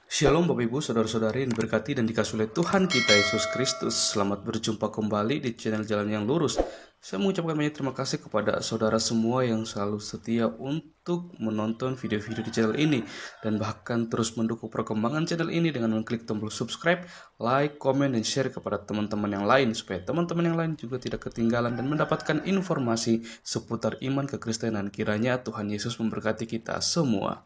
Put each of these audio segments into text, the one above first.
Shalom Bapak Ibu, Saudara-saudari yang diberkati dan dikasihi oleh Tuhan kita Yesus Kristus. Selamat berjumpa kembali di channel Jalan yang Lurus. Saya mengucapkan banyak terima kasih kepada saudara semua yang selalu setia untuk menonton video-video di channel ini dan bahkan terus mendukung perkembangan channel ini dengan mengklik tombol subscribe, like, komen, dan share kepada teman-teman yang lain supaya teman-teman yang lain juga tidak ketinggalan dan mendapatkan informasi seputar iman kekristenan. Kiranya Tuhan Yesus memberkati kita semua.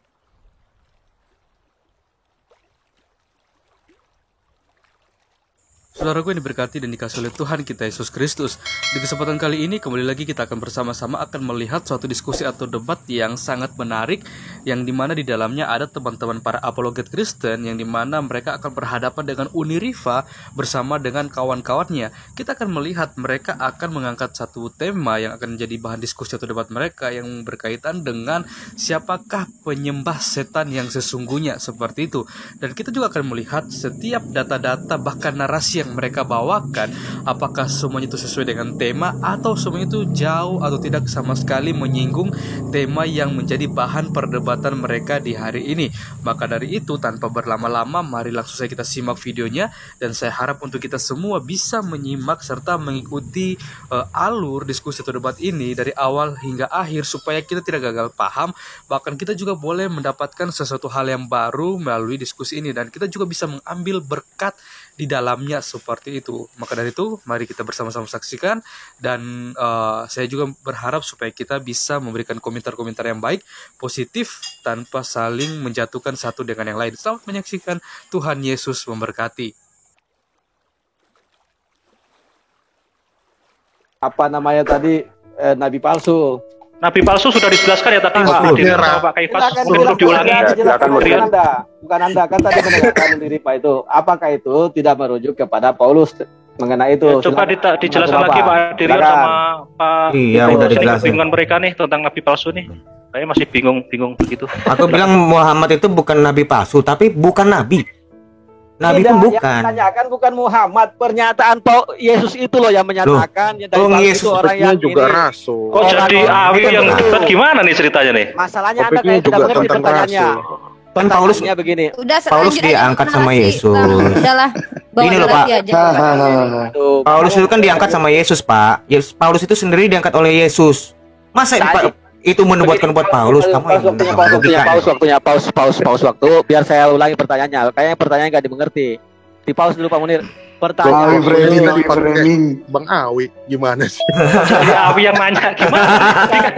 Saudaraku yang diberkati dan dikasihi oleh Tuhan kita Yesus Kristus. Di kesempatan kali ini kembali lagi kita akan bersama-sama akan melihat suatu diskusi atau debat yang sangat menarik, yang dimana di dalamnya ada teman-teman para apologet Kristen, yang dimana mereka akan berhadapan dengan Uni Riva bersama dengan kawan-kawannya. Kita akan melihat mereka akan mengangkat satu tema yang akan menjadi bahan diskusi atau debat mereka, yang berkaitan dengan siapakah penyembah setan yang sesungguhnya, seperti itu. Dan kita juga akan melihat setiap data-data bahkan narasi yang mereka bawakan, apakah semuanya itu sesuai dengan tema atau semuanya itu jauh atau tidak sama sekali menyinggung tema yang menjadi bahan perdebatan mereka di hari ini. Maka dari itu, tanpa berlama-lama, mari langsung saja kita simak videonya, dan saya harap untuk kita semua bisa menyimak serta mengikuti alur diskusi atau debat ini dari awal hingga akhir supaya kita tidak gagal paham, bahkan kita juga boleh mendapatkan sesuatu hal yang baru melalui diskusi ini dan kita juga bisa mengambil berkat di dalamnya, seperti itu. Maka dari itu, mari kita bersama-sama saksikan, dan saya juga berharap supaya kita bisa memberikan komentar-komentar yang baik, positif, tanpa saling menjatuhkan satu dengan yang lain. Selamat menyaksikan. Tuhan Yesus memberkati. Apa namanya tadi, nabi palsu. Nabi palsu sudah dijelaskan ya tadi Pak Hadir sama Pak Kaifas. Perlu diulangi. Bukan Anda kan tadi menegaskan diri Pak itu. Apakah itu tidak merujuk kepada Paulus mengenai itu? Ya, coba dijelaskan lagi Pak Hadir sama Pak. Iya, udah dijelasin. Kebingungan mereka nih tentang Nabi palsu nih. Saya masih bingung begitu. Aku bilang Muhammad itu bukan nabi palsu, tapi bukan nabi. Nabi itu bukan. Yang ditanyakan bukan Muhammad, pernyataan Yesus itu loh yang menyatakan. Yesus itu orang yang juga ini. rasul. Kok jadi Awi yang debat gimana nih ceritanya nih? Masalahnya Anda kayak tidak mengerti pertanyaannya. Kan Paulus begini. Paulus diangkat sama Yesus. Udahlah. Ini loh Pak. Paulus itu kan diangkat sama Yesus Pak. Paulus itu sendiri diangkat oleh Yesus. Masa itu menubuatkan buat Paulus? Kamu waktunya paus waktu. Biar saya ulangi pertanyaannya. Kayaknya pertanyaan nggak dimengerti. Di paus dulu Pak Munir. Pertanyaan framing Bang Awi gimana sih? Jadi Awi yang nanya gimana?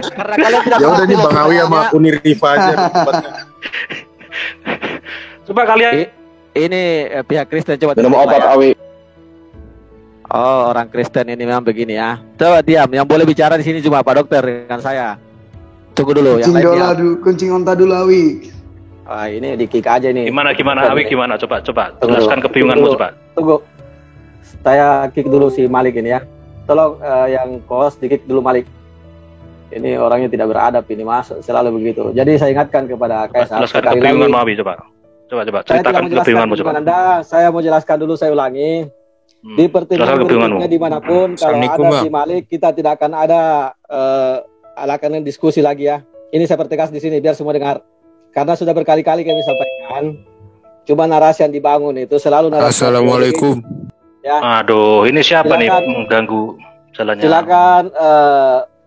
Karena kalian tidak. Ya udah nih Bang Awi sama Uni Riva aja. Coba kalian. Ini pihak Kristen coba. Minum obat Awi. Oh, orang Kristen ini memang begini ya. Coba diam. Yang boleh bicara di sini cuma Pak Dokter dengan saya. Tunggu dulu. Kuncing dola dulu, kuncing onta dulu Awi. Ini di kick aja nih. Gimana Awi gimana? Coba jelaskan kebingunganmu coba. Tunggu. Saya kick dulu si Malik ini ya. Tolong yang kos di kick dulu Malik. Ini orangnya tidak beradab ini Mas, selalu begitu. Jadi saya ingatkan kepada Kaisar. Jelaskan kebingunganmu Awi coba. Coba ceritakan kebingunganmu coba. Saya mau jelaskan dulu, saya ulangi. Di pertemuan berikutnya dimanapun kalau ada si Malik, kita tidak akan ada alakan diskusi lagi ya. Ini saya pertegas di sini biar semua dengar. Karena sudah berkali-kali kami sampaikan, cuma narasi yang dibangun itu selalu narasi. Assalamualaikum. Ya. Aduh, ini siapa nih mengganggu jalannya? Silakan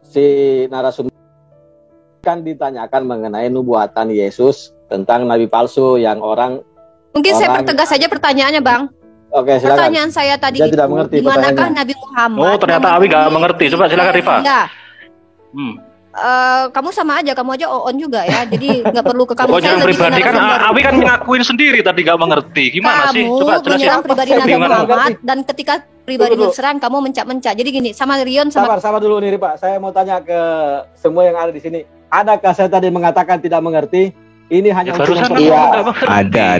si narasumber kan ditanyakan mengenai nubuatan Yesus tentang nabi palsu yang orang. Mungkin saya pertegas saja pertanyaannya, Bang. Oke, silakan. Pertanyaan saya tadi itu, di manakah Nabi Muhammad? Oh, ternyata Awi nggak mengerti. Coba silakan Rifa. Ya. Kamu sama aja, kamu aja on juga ya. Jadi nggak perlu ke kamu. Pokoknya pribadi kan Awi kan ngakuin sendiri tadi nggak mengerti. Gimana sih? Coba jelasin. Menyerang pribadi Nabi Muhammad dan ketika pribadi diserang kamu mencak-mencak. Jadi gini, sama Rion sama. Sabar dulu nih Pak. Saya mau tanya ke semua yang ada di sini. Adakah saya tadi mengatakan tidak mengerti? Ini hanya barusan ada.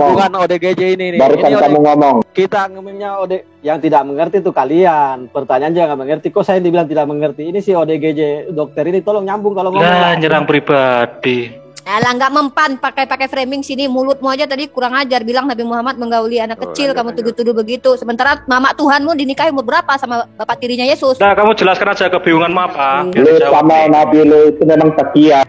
Bukan ODGJ ini. Barusan kamu ngomong. Kita ngomongnya yang tidak mengerti itu kalian. Pertanyaan jangan mengerti. Kok saya dibilang tidak mengerti? Ini si ODGJ dokter ini tolong nyambung kalau ngomong. Lah, nyerang pribadi. Alah, nggak mempan pakai framing sini, mulutmu aja tadi kurang ajar, bilang Nabi Muhammad menggauli anak kecil, kamu tuduh-tuduh begitu. Sementara mama Tuhanmu dinikahi umur berapa sama bapak tirinya Yesus? Nah, kamu jelaskan aja kebingunganmu apa. Lu sama Nabi lu itu memang setia.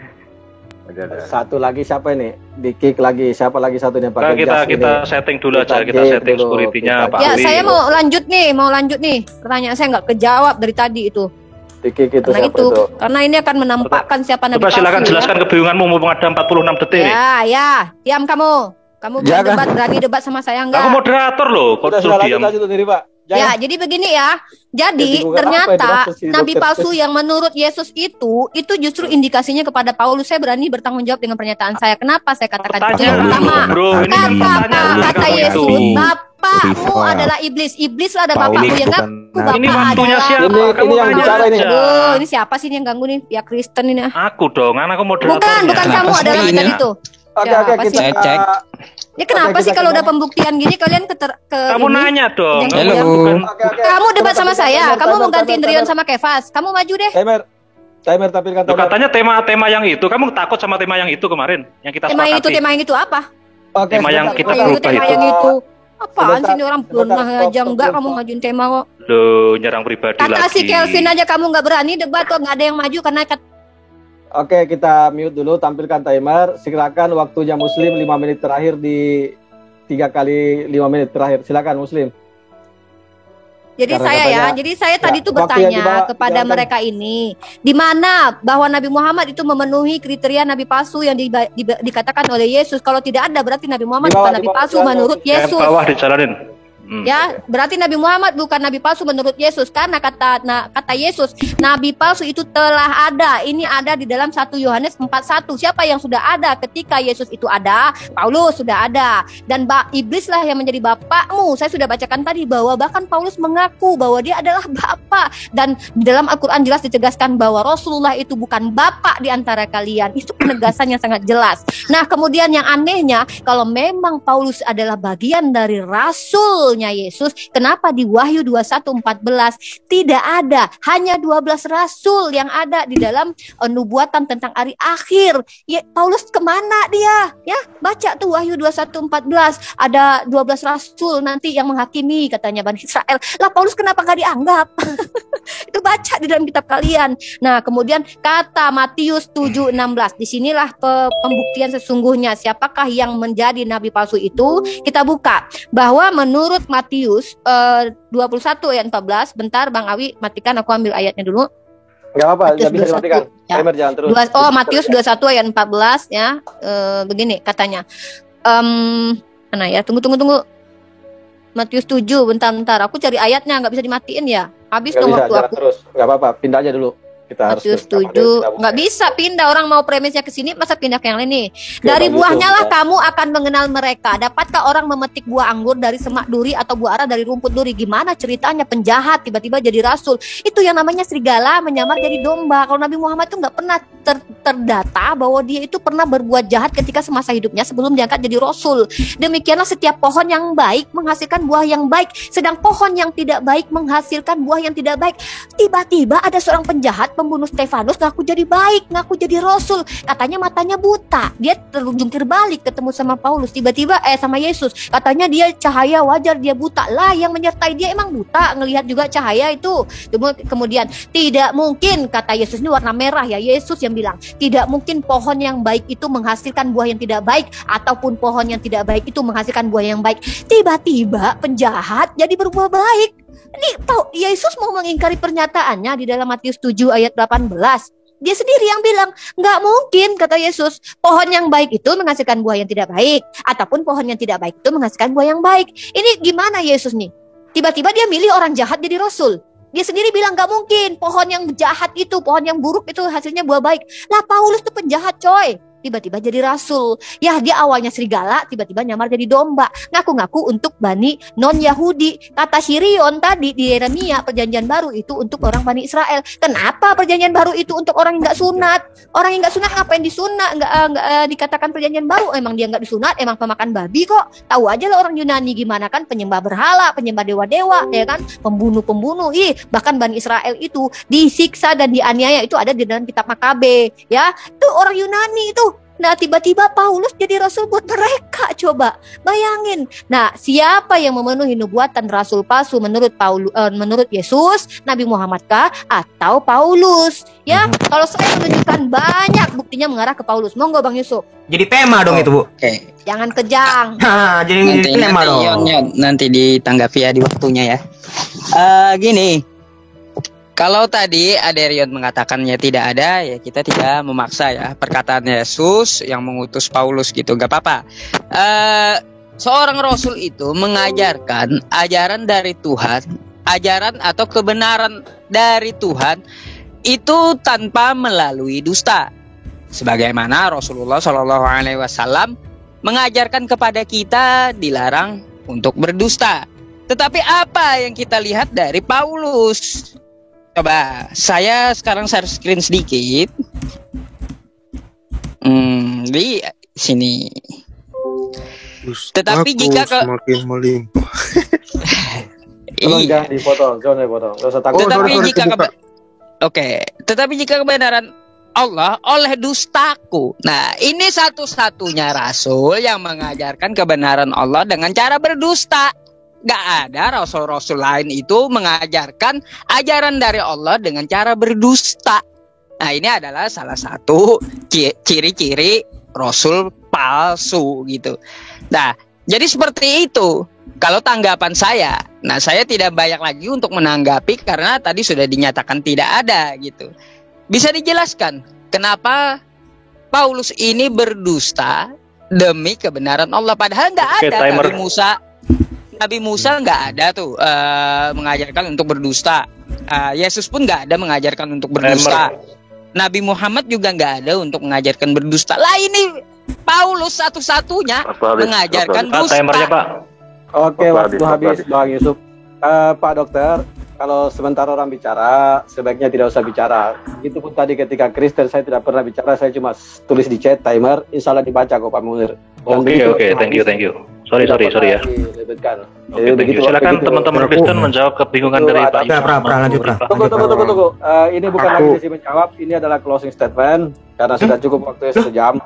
Satu lagi siapa ini? di-kick lagi. Siapa lagi satu yang pakai kita setting dulu aja, kita setting security-nya Pak Ya, Ali. saya mau lanjut nih. Pertanyaan saya nggak kejawab dari tadi itu. Di-kick itu Karena siapa itu? Karena ini akan menampakkan siapa nabi Coba palsu. silakan jelaskan kebingunganmu, mumpung ada 46 detik nih. Ya, diam kamu. Kamu berani debat sama saya enggak? Aku moderator loh, kok suruh diam. Sendiri, Pak. Ya, jadi begini ya. Jadi ternyata nabi palsu yang menurut Yesus itu justru indikasinya kepada Paulus. Saya berani bertanggung jawab dengan pernyataan saya. Kenapa saya katakan itu? Yang pertama, kata Yesus, bapakmu adalah iblis. Iblis lah ada bapakmu yang ngaku bapak ini waktunya adalah. siapa? Ini yang bicara ini. Aduh, ini siapa sih ini yang ganggu nih? Pihak Kristen ini. Aku dong, aku moderatornya. Bukan kamu adalah kita itu. Oke, kita cek. Ini kenapa sih kalau udah pembuktian gini kalian ke kamu ini? nanya dong. Halo. Kamu debat sama saya. Kamu mau gantiin Rion sama Kefas. Kamu maju deh. Timer tapi Loh, katanya tema yang itu, kamu takut sama tema yang itu kemarin yang kita sepakati. Tema yang itu apa? Tema yang kita Tema berubah yang itu. itu. Apaan sih ini orang pernah aja enggak kamu ngajuin tema kok. Loh, nyerang pribadi lagi. Kata si Kelvin aja kamu nggak berani debat kok, nggak ada yang maju karena Oke, kita mute dulu, tampilkan timer. Silakan waktunya Muslim 5 menit terakhir di 3 kali 5 menit terakhir. Silakan Muslim. Jadi saya tadi tuh bertanya kepada mereka ini, di mana bahwa Nabi Muhammad itu memenuhi kriteria nabi palsu yang dikatakan oleh Yesus. Kalau tidak ada berarti Nabi Muhammad bukan nabi palsu menurut Yesus. Bawah dicalonin. Ya, berarti Nabi Muhammad bukan nabi palsu menurut Yesus, karena kata Yesus, nabi palsu itu telah ada. Ini ada di dalam 1 Yohanes 4:1. Siapa yang sudah ada ketika Yesus itu ada? Paulus sudah ada. Dan iblislah yang menjadi bapakmu. Saya sudah bacakan tadi bahwa bahkan Paulus mengaku bahwa dia adalah bapak, dan di dalam Al-Qur'an jelas ditegaskan bahwa Rasulullah itu bukan bapak di antara kalian. Itu penegasan yang sangat jelas. Nah, kemudian yang anehnya, kalau memang Paulus adalah bagian dari rasulnya Yesus, kenapa di Wahyu 21:14 tidak ada, hanya 12 rasul yang ada di dalam nubuatan tentang hari akhir? Ya, Paulus kemana dia? Ya, baca tuh Wahyu 21:14, ada 12 rasul nanti yang menghakimi katanya Bani Israel. Lah Paulus kenapa gak dianggap? Itu baca di dalam kitab kalian. Nah, kemudian kata Matius 7:16, disinilah pembuktian sesungguhnya siapakah yang menjadi nabi palsu itu. Kita buka bahwa menurut Matius 21 ayat 14. Bentar Bang Awi, matikan, aku ambil ayatnya dulu. Enggak apa-apa, enggak bisa dimatikan. Timer jangan terus. Matius 21 ayat 14 ya. Begini katanya. Mana ya? Tunggu. Matius 7, bentar. Aku cari ayatnya, enggak bisa dimatiin ya. Habis dong waktu aku. Terus. Enggak apa-apa, pindah aja dulu. Matius 7 nggak bisa pindah, orang mau premisnya ke sini masa pindah ke yang lain nih. Dari buahnya lah kamu akan mengenal mereka. Dapatkah orang memetik buah anggur dari semak duri atau buah ara dari rumput duri? Gimana ceritanya penjahat tiba-tiba jadi rasul? Itu yang namanya serigala menyamar jadi domba. Kalau Nabi Muhammad itu nggak pernah terdata bahwa dia itu pernah berbuat jahat ketika semasa hidupnya sebelum diangkat jadi rasul. Demikianlah setiap pohon yang baik menghasilkan buah yang baik, sedang pohon yang tidak baik menghasilkan buah yang tidak baik. Tiba-tiba ada seorang penjahat pembunuh Stefanus ngaku jadi baik, ngaku jadi rasul. Katanya matanya buta. Dia terjungkir balik ketemu sama Paulus. Tiba-tiba sama Yesus. Katanya dia cahaya, wajar dia buta. Lah yang menyertai dia emang buta, ngelihat juga cahaya itu. Kemudian tidak mungkin, kata Yesus, ini warna merah ya. Yesus yang bilang, tidak mungkin pohon yang baik itu menghasilkan buah yang tidak baik, ataupun pohon yang tidak baik itu menghasilkan buah yang baik. Tiba-tiba penjahat jadi berbuah baik. Ini Yesus mau mengingkari pernyataannya di dalam Matius 7 ayat 18. Dia sendiri yang bilang, nggak mungkin, kata Yesus, pohon yang baik itu menghasilkan buah yang tidak baik, ataupun pohon yang tidak baik itu menghasilkan buah yang baik. Ini gimana Yesus nih? Tiba-tiba dia milih orang jahat jadi rasul. Dia sendiri bilang nggak mungkin pohon yang jahat itu, pohon yang buruk itu hasilnya buah baik. Lah Paulus tuh penjahat coy. Tiba-tiba jadi rasul. Ya, dia awalnya serigala, tiba-tiba nyamar jadi domba. Ngaku-ngaku untuk Bani non-Yahudi. Kata Sirion tadi di Yeremia, perjanjian baru itu untuk orang Bani Israel. Kenapa perjanjian baru itu untuk orang yang nggak sunat? Orang yang nggak sunat ngapain disunat? Nggak dikatakan perjanjian baru. Emang dia nggak disunat, emang pemakan babi kok. Tahu aja lah orang Yunani gimana kan, penyembah berhala, penyembah dewa-dewa, ya kan, pembunuh-pembunuh. Bahkan Bani Israel itu disiksa dan dianiaya, itu ada di dalam kitab Makabe. Ya, itu orang Yunani itu. Nah, tiba-tiba Paulus jadi rasul buat mereka. Coba bayangin. Nah, siapa yang memenuhi nubuatan rasul palsu menurut menurut Yesus, Nabi Muhammad kah atau Paulus? Ya, kalau saya menunjukkan banyak buktinya mengarah ke Paulus. Monggo Bang Yusuf. Jadi tema dong itu, Bu. Oke. Jangan kejang. Jadi tema dong. Nanti ditanggapi ya di waktunya ya. Gini. Kalau tadi Aderion mengatakannya tidak ada, ya kita tidak memaksa ya perkataan Yesus yang mengutus Paulus gitu, gak apa-apa. Seorang rasul itu mengajarkan ajaran dari Tuhan, ajaran atau kebenaran dari Tuhan itu tanpa melalui dusta. Sebagaimana Rasulullah SAW mengajarkan kepada kita dilarang untuk berdusta. Tetapi apa yang kita lihat dari Paulus? Coba saya sekarang share screen sedikit. Di sini. Tetapi jika semakin melimpah. Jangan dipotong, jangan dipotong. Enggak usah takut. Tetapi jika kebenaran Allah oleh dustaku. Nah, ini satu-satunya rasul yang mengajarkan kebenaran Allah dengan cara berdusta. Gak ada rasul-rasul lain itu mengajarkan ajaran dari Allah dengan cara berdusta. Nah, ini adalah salah satu ciri-ciri rasul palsu gitu. Nah, jadi seperti itu. Kalau tanggapan saya, nah saya tidak banyak lagi untuk menanggapi karena tadi sudah dinyatakan tidak ada gitu. Bisa dijelaskan kenapa Paulus ini berdusta demi kebenaran Allah, padahal nggak ada Nabi Musa nggak ada tuh mengajarkan untuk berdusta. Yesus pun nggak ada mengajarkan untuk berdusta. Nabi Muhammad juga nggak ada untuk mengajarkan berdusta. Lah ini Paulus satu-satunya mengajarkan dusta. Timernya, Pak. Oke, waktu habis Bang Yusuf. Pak Dokter, kalau sebentar orang bicara, sebaiknya tidak usah bicara. Itu pun tadi ketika Kristen saya tidak pernah bicara, saya cuma tulis di chat timer, insya Allah dibaca kok Pak Munir. Oke, thank you. Sorry ya. Silakan teman-teman Kristen menjawab kebingungan dari Pak Yusuf. Tunggu. Ini bukan lagi sesi menjawab, ini adalah closing statement karena sudah cukup waktunya 1 jam.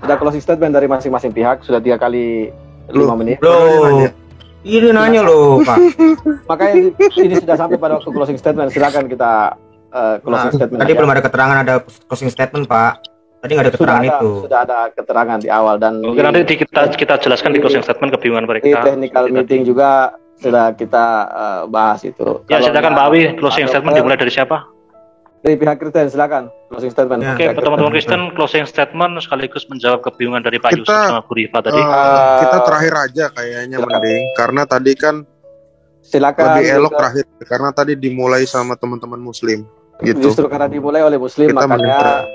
Sudah closing statement dari masing-masing pihak, sudah 3 kali 5 menit. Ini nanya loh, Pak. Makanya ini sudah sampai pada waktu closing statement. Silakan kita closing statement. Tadi belum ada keterangan ada closing statement, Pak. Tadi nggak ada keterangan itu. Sudah ada keterangan di awal dan mungkin nanti kita jelaskan di closing statement kebingungan mereka. Di technical meeting juga sudah kita bahas itu. Ya, silakan Pak Awi, closing statement dimulai dari siapa? Dari pihak Kristen, silakan closing statement. Oke, teman-teman Kristen, closing statement sekaligus menjawab kebingungan dari Pak Yusuf sama Bu Rifa tadi. Kita terakhir aja kayaknya mending, karena tadi kan silakan lebih elok terakhir, karena tadi dimulai sama teman-teman Muslim. Gitu. Justru karena dimulai oleh Muslim, kita makanya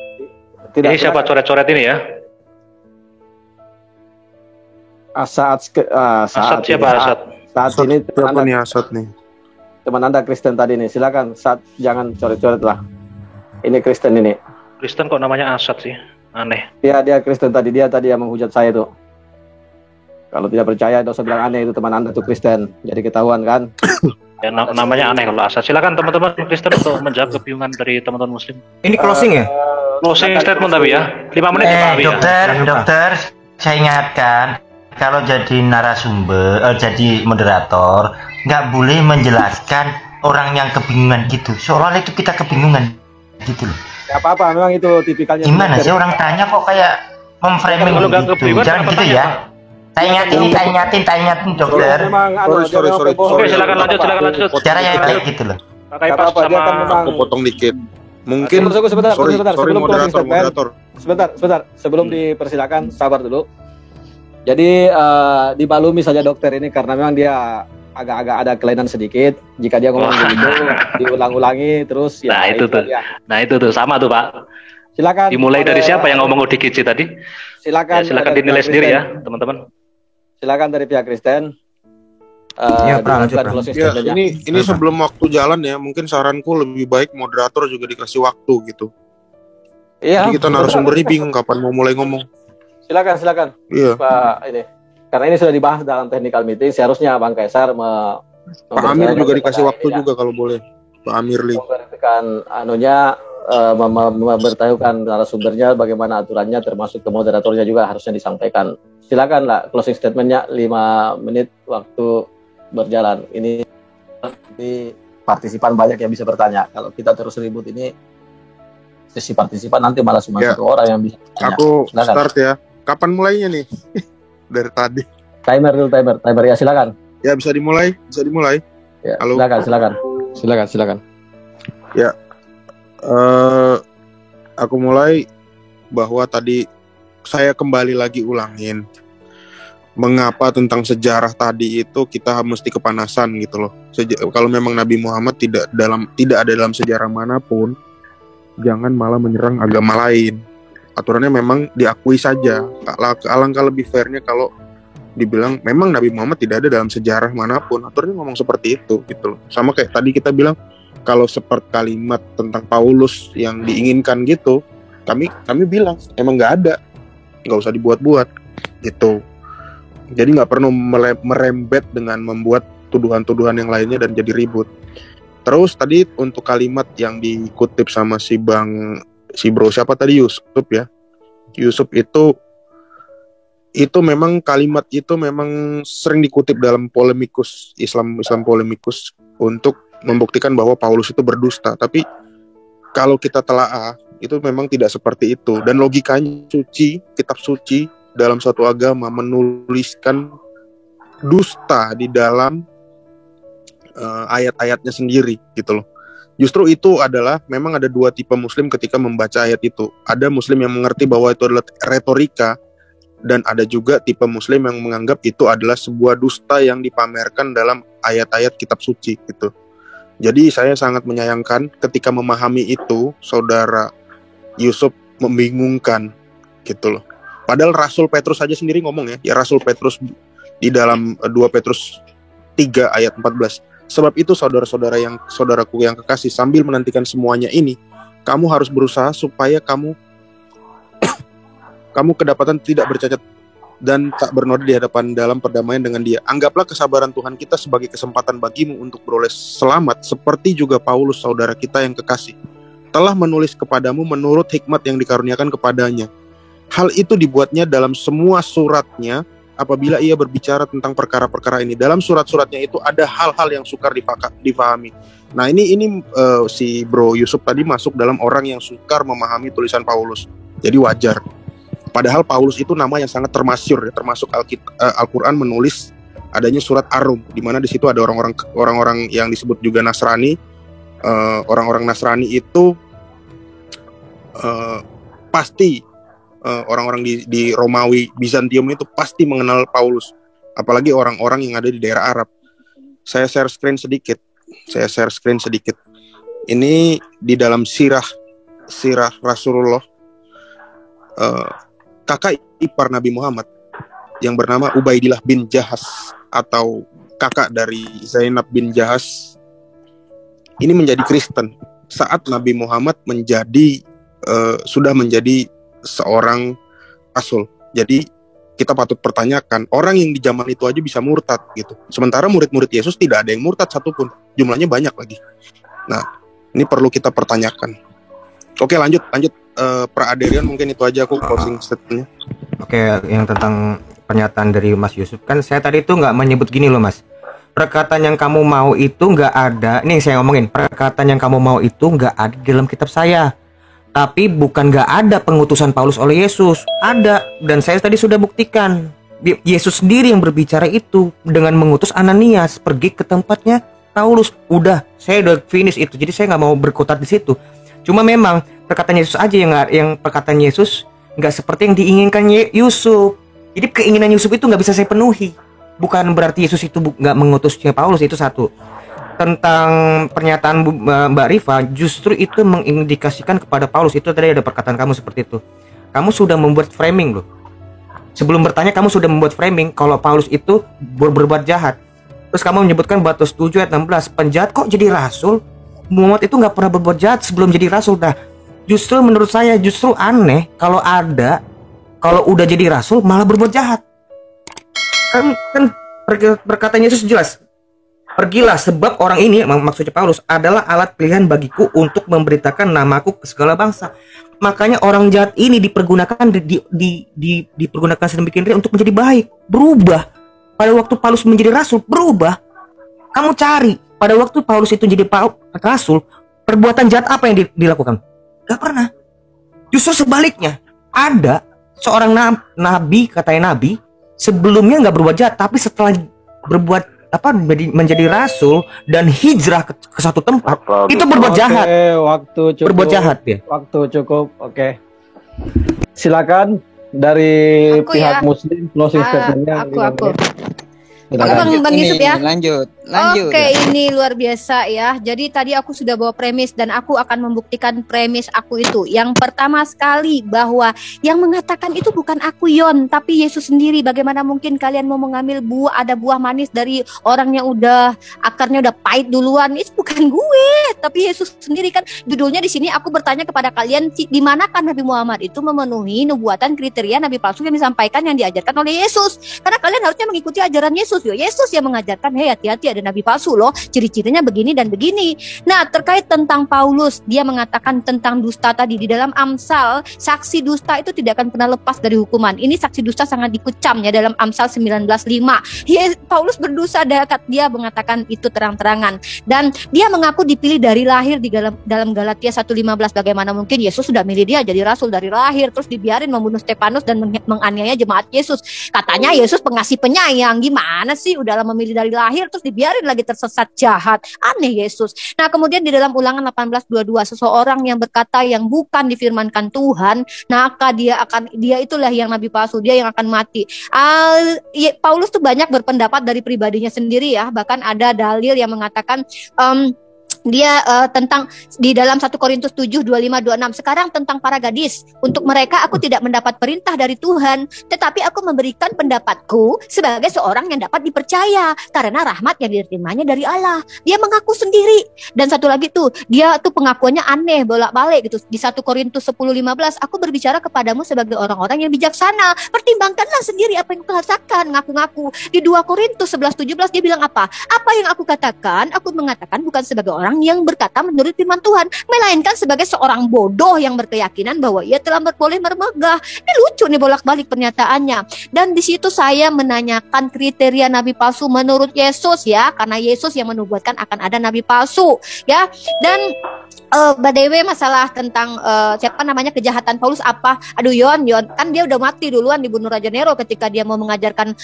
ini siapa coret-coret ini ya? Asad siapa Asad? Saat ini Asad nih. Teman Anda Kristen tadi nih, silakan Asad, jangan coret-coret lah. Ini Kristen ini. Kristen kok namanya Asad sih? Aneh. Dia Kristen tadi, dia yang menghujat saya tuh. Kalau tidak percaya, tidak usah bilang aneh, itu teman Anda tuh Kristen. Jadi ketahuan kan? Ya, namanya aneh kalau Asad. Silakan teman-teman Kristen untuk menjawab kebingungan dari teman-teman Muslim. Ini closing ya? Closing statement tapi ya. 5 menit dokter, saya ingatkan kalau jadi narasumber, jadi moderator, nggak boleh menjelaskan orang yang kebingungan gitu. Soalnya itu kita kebingungan gitu loh. Gak apa-apa, memang itu tipikalnya. Gimana sih orang tanya kok kayak memframing gitu? Jangan gitu ya. Tak ingatin dokter. Sorry. Oke, silakan lanjut. Cara yang baik gitu loh. Aku potong dikit. Mungkin sebentar. Sebelum moderator. Sebentar. Sebelum dipersilakan, sabar dulu. Jadi dimaklumi saja dokter ini karena memang dia agak ada kelainan sedikit. Jika dia ngomong begitu, diulang-ulangi terus. Nah, itu tuh sama tuh Pak. Silakan. Dimulai dari siapa yang ngomong ODGJ tadi? Silakan dinilai sendiri ya, teman-teman. Silakan dari pihak Kristen. Ini sebelum waktu jalan ya, mungkin saranku lebih baik moderator juga dikasih waktu gitu. Iya. Jadi kita narasumbernya bingung kapan mau mulai ngomong. Silakan. Iya. Pak ini. Karena ini sudah dibahas dalam technical meeting, seharusnya Bang Kaisar Pak Amir juga dikasih waktu juga kalau boleh. Pak Amir Li. Memberikan memberitahukan narasumbernya bagaimana aturannya, termasuk ke moderatornya juga harusnya disampaikan. Silakan lah closing statementnya 5 menit waktu berjalan. Ini partisipan banyak yang bisa bertanya. Kalau kita terus ribut ini sesi partisipan nanti malah cuma satu orang yang bisa bertanya. Aku start ya. Kapan mulainya nih? Dari tadi. Timer ya, silakan. Ya bisa dimulai. Ya, halo. Silakan. Ya. Aku mulai bahwa tadi saya kembali lagi ulangin mengapa tentang sejarah tadi itu kita mesti kepanasan gitu loh. Kalau memang Nabi Muhammad tidak ada dalam sejarah manapun, jangan malah menyerang agama lain. Aturannya memang diakui saja. Alangkah lebih fairnya kalau dibilang memang Nabi Muhammad tidak ada dalam sejarah manapun. Aturannya ngomong seperti itu gitu loh. Sama kayak tadi kita bilang kalau seperti kalimat tentang Paulus yang diinginkan gitu, kami bilang emang nggak ada, nggak usah dibuat-buat gitu. Jadi nggak perlu merembet dengan membuat tuduhan-tuduhan yang lainnya dan jadi ribut. Terus tadi untuk kalimat yang dikutip sama si bro siapa tadi, Yusuf ya. Yusuf itu memang kalimat itu memang sering dikutip dalam polemikus Islam polemikus untuk membuktikan bahwa Paulus itu berdusta. Tapi kalau kita telaah itu memang tidak seperti itu, dan logikanya kitab suci dalam suatu agama menuliskan dusta di dalam ayat-ayatnya sendiri gitu loh. Justru itu adalah memang ada 2 tipe muslim ketika membaca ayat itu. Ada muslim yang mengerti bahwa itu adalah retorika, dan ada juga tipe muslim yang menganggap itu adalah sebuah dusta yang dipamerkan dalam ayat-ayat kitab suci gitu. Jadi saya sangat menyayangkan ketika memahami itu saudara Yusuf membingungkan gitu loh. Padahal Rasul Petrus saja sendiri ngomong ya Rasul Petrus di dalam 2 Petrus 3 ayat 14. Sebab itu saudaraku yang kekasih, sambil menantikan semuanya ini, kamu harus berusaha supaya kamu kedapatan tidak bercacat dan tak bernoda di hadapan dalam perdamaian dengan Dia. Anggaplah kesabaran Tuhan kita sebagai kesempatan bagimu untuk beroleh selamat, seperti juga Paulus saudara kita yang kekasih telah menulis kepadamu menurut hikmat yang dikaruniakan kepadanya. Hal itu dibuatnya dalam semua suratnya apabila ia berbicara tentang perkara-perkara ini. Dalam surat-suratnya itu ada hal-hal yang sukar difahami. Nah ini si bro Yusuf tadi masuk dalam orang yang sukar memahami tulisan Paulus. Jadi wajar. Padahal Paulus itu nama yang sangat termasyhur ya, termasuk Al-Quran menulis adanya surat Ar-Rum, di mana di situ ada orang-orang yang disebut juga Nasrani. Orang-orang Nasrani itu pasti orang-orang di Romawi Bizantium itu pasti mengenal Paulus, apalagi orang-orang yang ada di daerah Arab. Saya share screen sedikit. Ini di dalam sirah Rasulullah, kakak ipar Nabi Muhammad yang bernama Ubaidillah bin Jahas atau kakak dari Zainab bin Jahas ini menjadi Kristen saat Nabi Muhammad sudah menjadi seorang rasul. Jadi kita patut pertanyakan, orang yang di zaman itu aja bisa murtad gitu. Sementara murid-murid Yesus tidak ada yang murtad satupun. Jumlahnya banyak lagi. Nah, ini perlu kita pertanyakan. Oke, lanjut. Pra Aderian mungkin itu aja aku closing statementnya. Oke, yang tentang pernyataan dari Mas Yusuf, kan saya tadi itu nggak menyebut gini loh Mas. Perkataan yang kamu mau itu nggak ada. Nih saya ngomongin, perkataan yang kamu mau itu nggak ada di dalam kitab saya. Tapi bukan nggak ada pengutusan Paulus oleh Yesus, ada, dan saya tadi sudah buktikan. Yesus sendiri yang berbicara itu dengan mengutus Ananias pergi ke tempatnya Paulus. Udah, saya udah finish itu. Jadi saya nggak mau berkutat di situ. Cuma memang perkataan Yesus aja yang perkataan Yesus nggak seperti yang diinginkan Yusuf. Jadi keinginan Yusuf itu nggak bisa saya penuhi. Bukan berarti Yesus itu nggak mengutusnya Paulus, itu satu. Tentang pernyataan Mbak Rifa, justru itu mengindikasikan kepada Paulus. Itu tadi ada perkataan kamu seperti itu. Kamu sudah membuat framing loh. Sebelum bertanya kamu sudah membuat framing kalau Paulus itu berbuat jahat. Terus kamu menyebutkan Baptos 7 ayat 16, penjahat kok jadi rasul? Muhammad itu nggak pernah berbuat jahat sebelum jadi rasul. Nah, justru menurut saya justru aneh kalau udah jadi rasul malah berbuat jahat. Kan perkataan Yesus jelas. Pergilah, sebab orang ini, maksudnya Paulus, adalah alat pilihan bagiku untuk memberitakan namaku ke segala bangsa. Makanya orang jahat ini dipergunakan dipergunakan sedemikian rupa untuk menjadi baik, berubah. Pada waktu Paulus menjadi rasul, berubah. Kamu cari, pada waktu Paulus itu jadi rasul, perbuatan jahat apa yang dilakukan? Gak pernah. Justru sebaliknya, ada seorang nabi, katanya nabi, sebelumnya nggak berbuat jahat, tapi setelah berbuat menjadi rasul dan hijrah ke satu tempat, itu berbuat jahat. Waktu cukup. Berbuat jahat dia. Waktu cukup. Oke. Silakan dari Aku pihak ya. Muslim closing statementnya. Aku. Silakan. Bang Yusuf ya. Lanjut. Oke, ini luar biasa ya. Jadi tadi aku sudah bawa premis dan aku akan membuktikan premis aku itu. Yang pertama sekali bahwa yang mengatakan itu bukan aku Yon, tapi Yesus sendiri. Bagaimana mungkin kalian mau mengambil ada buah manis dari orang yang udah akarnya udah pahit duluan? Itu bukan gue, tapi Yesus sendiri kan. Judulnya di sini aku bertanya kepada kalian, di manakah Nabi Muhammad itu memenuhi nubuatan kriteria nabi palsu yang disampaikan yang diajarkan oleh Yesus? Karena kalian harusnya mengikuti ajaran Yesus. Yesus yang mengajarkan, hei hati-hati ada nabi palsu loh, ciri-cirinya begini dan begini. Nah, terkait tentang Paulus, dia mengatakan tentang dusta tadi di dalam Amsal, saksi dusta itu tidak akan pernah lepas dari hukuman. Ini saksi dusta sangat dikecam ya dalam Amsal 19:5. Paulus berdosa, dia mengatakan itu terang-terangan dan dia mengaku dipilih dari lahir di dalam Galatia 1:15. Bagaimana mungkin Yesus sudah milih dia jadi rasul dari lahir, terus dibiarin membunuh Stefanus dan menganiaya jemaat Yesus. Katanya Yesus pengasih penyayang, gimana sih udahlah memilih dari lahir terus dibiarin lagi tersesat jahat. Aneh Yesus. Nah, kemudian di dalam Ulangan 18:22, seseorang yang berkata yang bukan difirmankan Tuhan, maka dia itulah yang nabi palsu, dia yang akan mati. Paulus tuh banyak berpendapat dari pribadinya sendiri ya. Bahkan ada dalil yang mengatakan dia tentang di dalam 1 Korintus 7:25-26. Sekarang tentang para gadis, untuk mereka aku tidak mendapat perintah dari Tuhan, tetapi aku memberikan pendapatku sebagai seorang yang dapat dipercaya karena rahmat yang diterimanya dari Allah. Dia mengaku sendiri. Dan satu lagi tuh, dia tuh pengakuannya aneh, bolak-balik gitu. Di 1 Korintus 10:15, aku berbicara kepadamu sebagai orang-orang yang bijaksana. Pertimbangkanlah sendiri apa yang kau rasakan, ngaku-ngaku. Di 2 Korintus 11:17 dia bilang apa? Apa yang aku katakan, aku mengatakan bukan sebagai orang yang berkata menurut firman Tuhan, melainkan sebagai seorang bodoh yang berkeyakinan bahwa ia telah boleh bermegah. Ini lucu nih bolak-balik pernyataannya. Dan di situ saya menanyakan kriteria nabi palsu menurut Yesus ya, karena Yesus yang menubuatkan akan ada nabi palsu ya. Dan by the way, masalah tentang kejahatan Paulus apa? Aduh Yon kan dia udah mati duluan dibunuh Raja Nero ketika dia mau mengajarkan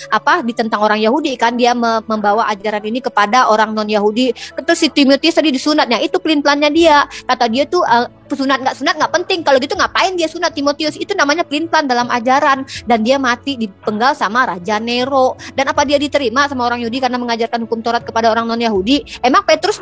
tentang orang Yahudi kan, dia membawa ajaran ini kepada orang non Yahudi. Terus si Timotius tadi disunatnya, itu pelin-pelannya dia. Kata dia tuh sunat nggak penting, kalau gitu ngapain dia sunat Timotius? Itu namanya pelin-pelan dalam ajaran. Dan dia mati dipenggal sama Raja Nero. Dan apa dia diterima sama orang Yahudi karena mengajarkan hukum Taurat kepada orang non Yahudi? Emang Petrus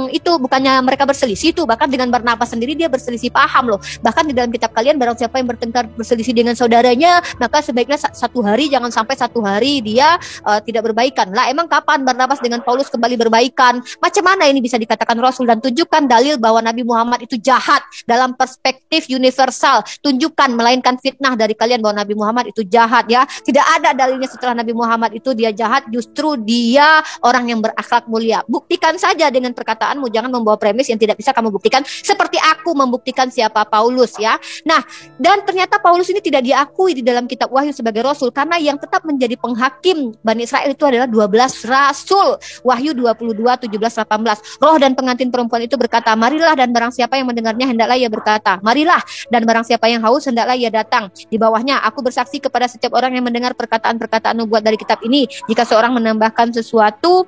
itu bukannya mereka berselisih tuh, bahkan dengan Barnabas sendiri dia berselisih paham loh. Bahkan di dalam kitab kalian, barang siapa yang bertengkar berselisih dengan saudaranya, maka sebaiknya 1 hari, jangan sampai 1 hari dia tidak berbaikan. Lah emang kapan Barnabas dengan Paulus kembali berbaikan? Macam mana ini bisa dikatakan rasul? Dan tunjukkan dalil bahwa Nabi Muhammad itu jahat dalam perspektif universal. Tunjukkan, melainkan fitnah dari kalian bahwa Nabi Muhammad itu jahat ya. Tidak ada dalilnya setelah Nabi Muhammad itu dia jahat, justru dia orang yang berakhlak mulia. Buktikan saja dengan perkataanmu, jangan membawa premis yang tidak bisa kamu buktikan, seperti aku membuktikan siapa Paulus ya. Nah, dan ternyata Paulus ini tidak diakui di dalam kitab Wahyu sebagai rasul, karena yang tetap menjadi penghakim Bani Israel itu adalah 12 rasul. Wahyu 22:17-18. Roh dan pengantin perempuan itu berkata, marilah, dan barang siapa yang mendengarnya hendaklah ia berkata, marilah, dan barang siapa yang haus hendaklah ia datang. Di bawahnya, aku bersaksi kepada setiap orang yang mendengar perkataan-perkataan nubuat dari kitab ini, jika seorang menambahkan sesuatu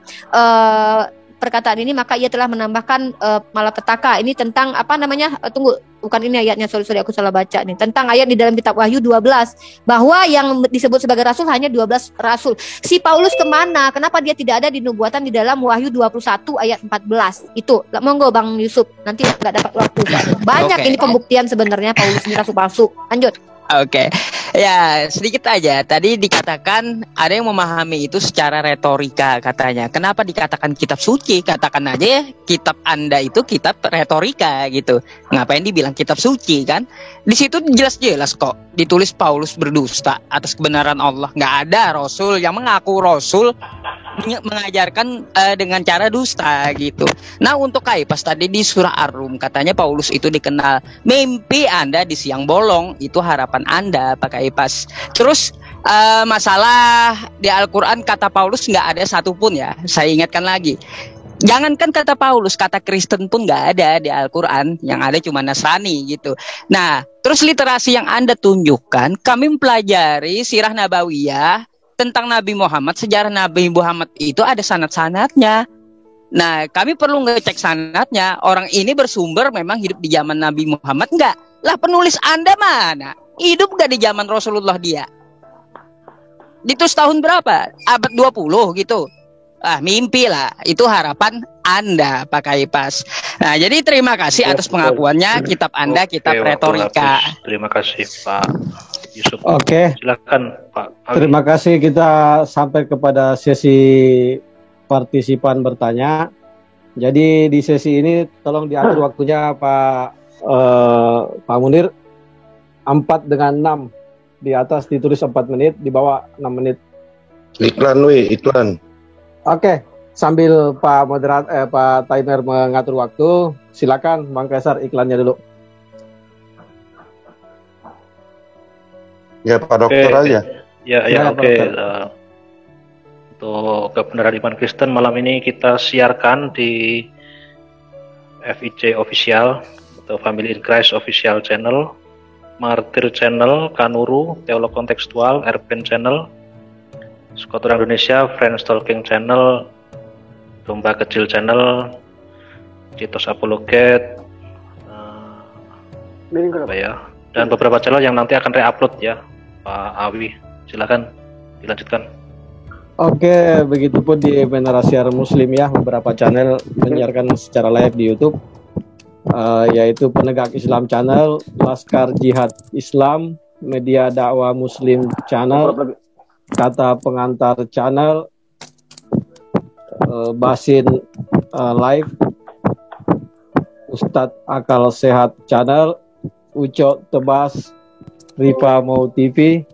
perkataan ini, maka ia telah menambahkan malapetaka. Ini tentang bukan ini ayatnya, sorry aku salah baca nih. Tentang ayat di dalam kitab Wahyu 12 bahwa yang disebut sebagai rasul hanya 12 rasul. Si Paulus kemana? Kenapa dia tidak ada di nubuatan di dalam Wahyu 21 ayat 14? Itu monggo Bang Yusuf, nanti nggak dapat waktu. Banyak ini pembuktian sebenarnya Paulus ini rasul palsu. Lanjut. Oke. Ya, sedikit aja. Tadi dikatakan ada yang memahami itu secara retorika katanya. Kenapa dikatakan kitab suci? Katakan aja ya, kitab Anda itu kitab retorika gitu. Ngapain dibilang kitab suci kan? Di situ jelas-jelas kok ditulis Paulus berdusta atas kebenaran Allah. Nggak ada rasul yang mengaku rasul mengajarkan dengan cara dusta gitu. Nah untuk Kaipas tadi di surah Ar-Rum katanya Paulus itu dikenal mimpi Anda di siang bolong, itu harapan Anda Pak Kaipas. Terus masalah di Al-Quran kata Paulus nggak ada satupun ya, saya ingatkan lagi. Jangankan kata Paulus, kata Kristen pun nggak ada di Al-Quran, yang ada cuma Nasrani gitu. Nah terus literasi yang Anda tunjukkan, kami mempelajari sirah nabawiyah tentang Nabi Muhammad, sejarah Nabi Muhammad itu ada sanad-sanadnya. Nah, kami perlu ngecek sanadnya. Orang ini bersumber memang hidup di zaman Nabi Muhammad enggak? Lah penulis Anda mana? Hidup enggak di zaman Rasulullah dia? Itu tahun berapa? Abad 20 gitu. Ah, mimpi lah. Itu harapan Anda, Pak Kaipas. Nah, jadi terima kasih atas pengakuannya. Kitab Anda, kitab retorika. Terima kasih, Pak Yusuf. Oke. Silakan, Pak. Terima kasih, kita sampai kepada sesi partisipan bertanya. Jadi di sesi ini tolong diatur waktunya Pak Munir. 4 dengan 6. Di atas ditulis 4 menit, di bawah 6 menit. Iklan. Oke, sambil Pak timer mengatur waktu, silakan Bang Kaisar iklannya dulu. Ya Pak Dokter aja. Ya oke. Untuk kebenaran iman Kristen malam ini kita siarkan di FIC Official atau Family in Christ Official Channel, Martir Channel, Kanuru, Teolog Kontekstual, Erpen Channel, Skotor Indonesia, Friends Talking Channel, Domba Kecil Channel, Citos Apologet, dan beberapa channel yang nanti akan re-upload ya, Pak Awi. Silakan dilanjutkan. Oke, begitupun di Menarasiar Muslim ya, beberapa channel menyiarkan secara live di YouTube, yaitu Penegak Islam Channel, Laskar Jihad Islam, Media Dakwah Muslim Channel, Kata Pengantar Channel, Basin Live, Ustadz Akal Sehat Channel, Uco Tebas, Riva Mau TV,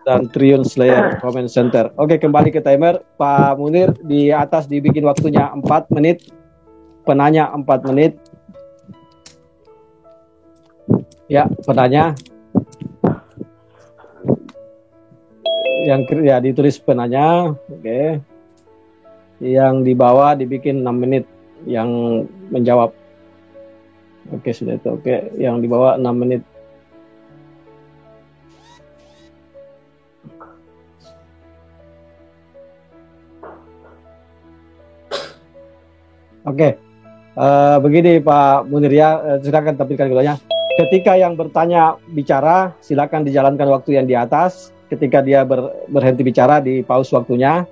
dan Triun Slayer Comment Center. Oke, kembali ke timer. Pak Munir, di atas dibikin waktunya 4 menit, penanya 4 menit. Ya, penanya. Yang ya ditulis penanya, oke. Yang di bawah dibikin 6 menit yang menjawab. Oke, sudah itu. Oke, yang di bawah 6 menit. Oke. Begini Pak Munir ya, silakan tampilkan videonya. Ketika yang bertanya bicara, silakan dijalankan waktu yang di atas. Ketika dia berhenti bicara, di pause waktunya,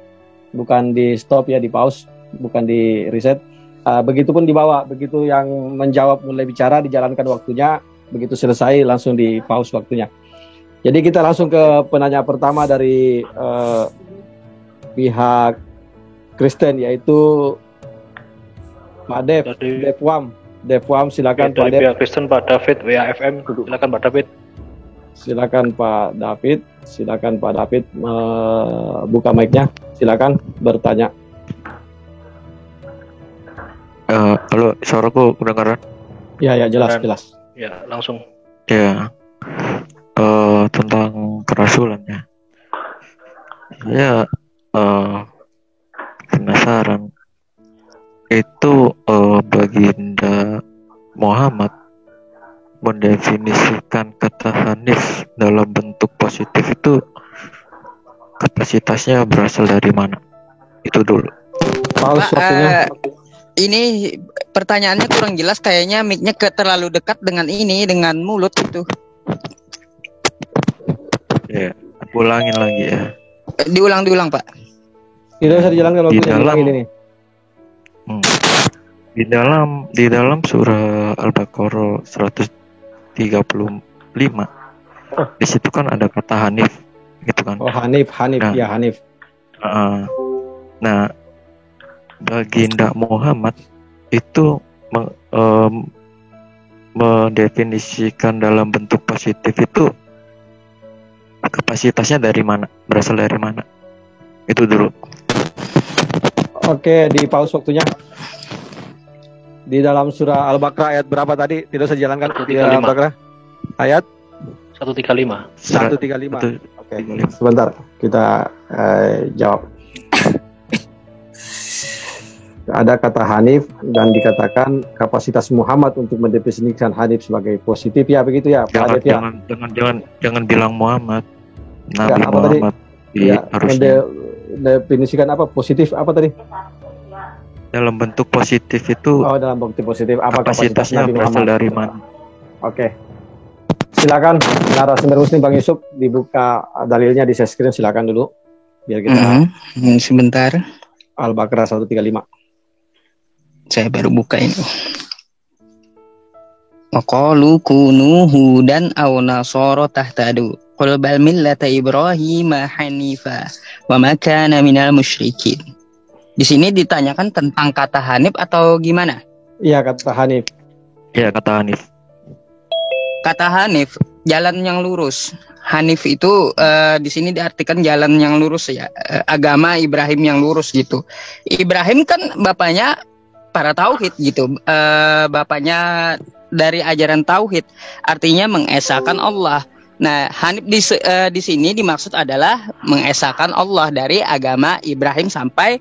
bukan di stop ya, di pause, bukan di reset. Begitupun di bawah, begitu yang menjawab mulai bicara, dijalankan waktunya, begitu selesai langsung di pause waktunya. Jadi kita langsung ke penanya pertama dari pihak Kristen, yaitu Pak Devwam, silakan Pak Dev. Pihak Kristen Pak David, WAFM, silakan Pak David. Silakan Pak David, buka mic-nya, silakan bertanya. Halo, suaraku kedengaran? Ya, jelas. Ya, langsung. Ya, tentang kerasulannya. Saya penasaran. Itu Baginda Muhammad mendefinisikan kata Hanif dalam bentuk positif itu kapasitasnya berasal dari mana? Itu dulu. Ini pertanyaannya kurang jelas, kayaknya mic-nya terlalu dekat dengan mulut itu. Ya, ulangin lagi ya. Diulang Pak. Tidak usah dijalankan waktunya. Di dalam surah Al-Baqarah 135, di situ kan ada kata Hanif, gitu kan? Oh, Hanif, nah, ya Hanif. Nah, Baginda Muhammad itu mendefinisikan dalam bentuk positif itu kapasitasnya dari mana? Berasal dari mana? Itu dulu. Oke, di pause waktunya. Di dalam surah Al-Baqarah ayat berapa tadi? Tidak usah jalankan. 135. Al-Baqarah ayat 135. 135. Oke, sebentar kita jawab. Ada kata Hanif dan dikatakan kapasitas Muhammad untuk mendefinisikan Hanif sebagai positif ya, begitu ya Pak Adep ya. Jangan bilang Muhammad. Nabi Enggak, apa tadi? Muhammad Ya, harusnya definisikan apa positif apa tadi? dalam bentuk positif itu. Oh, dalam bentuk positif apa kapasitas kapasitasnya Nabi berasal Muhammad? dari mana? Oke. Silakan narasumber Muslim Bang Yusuf dibuka dalilnya di share screen, silakan dulu biar kita sebentar. Al-Baqarah 135. Saya baru buka ini. Waqalu kunu hudan aw nasara tahtadu. Qul bal millata Ibrahim hanifa wa ma kana minal musyrikin. Di sini ditanyakan tentang kata Hanif atau gimana? Iya, kata Hanif. Iya, kata Hanif. Kata Hanif, jalan yang lurus. Hanif itu di sini diartikan jalan yang lurus ya, agama Ibrahim yang lurus gitu. Ibrahim kan bapaknya para tauhid gitu, bapaknya dari ajaran tauhid, artinya mengesahkan Allah. Nah, Hanif di sini dimaksud adalah mengesahkan Allah dari agama Ibrahim sampai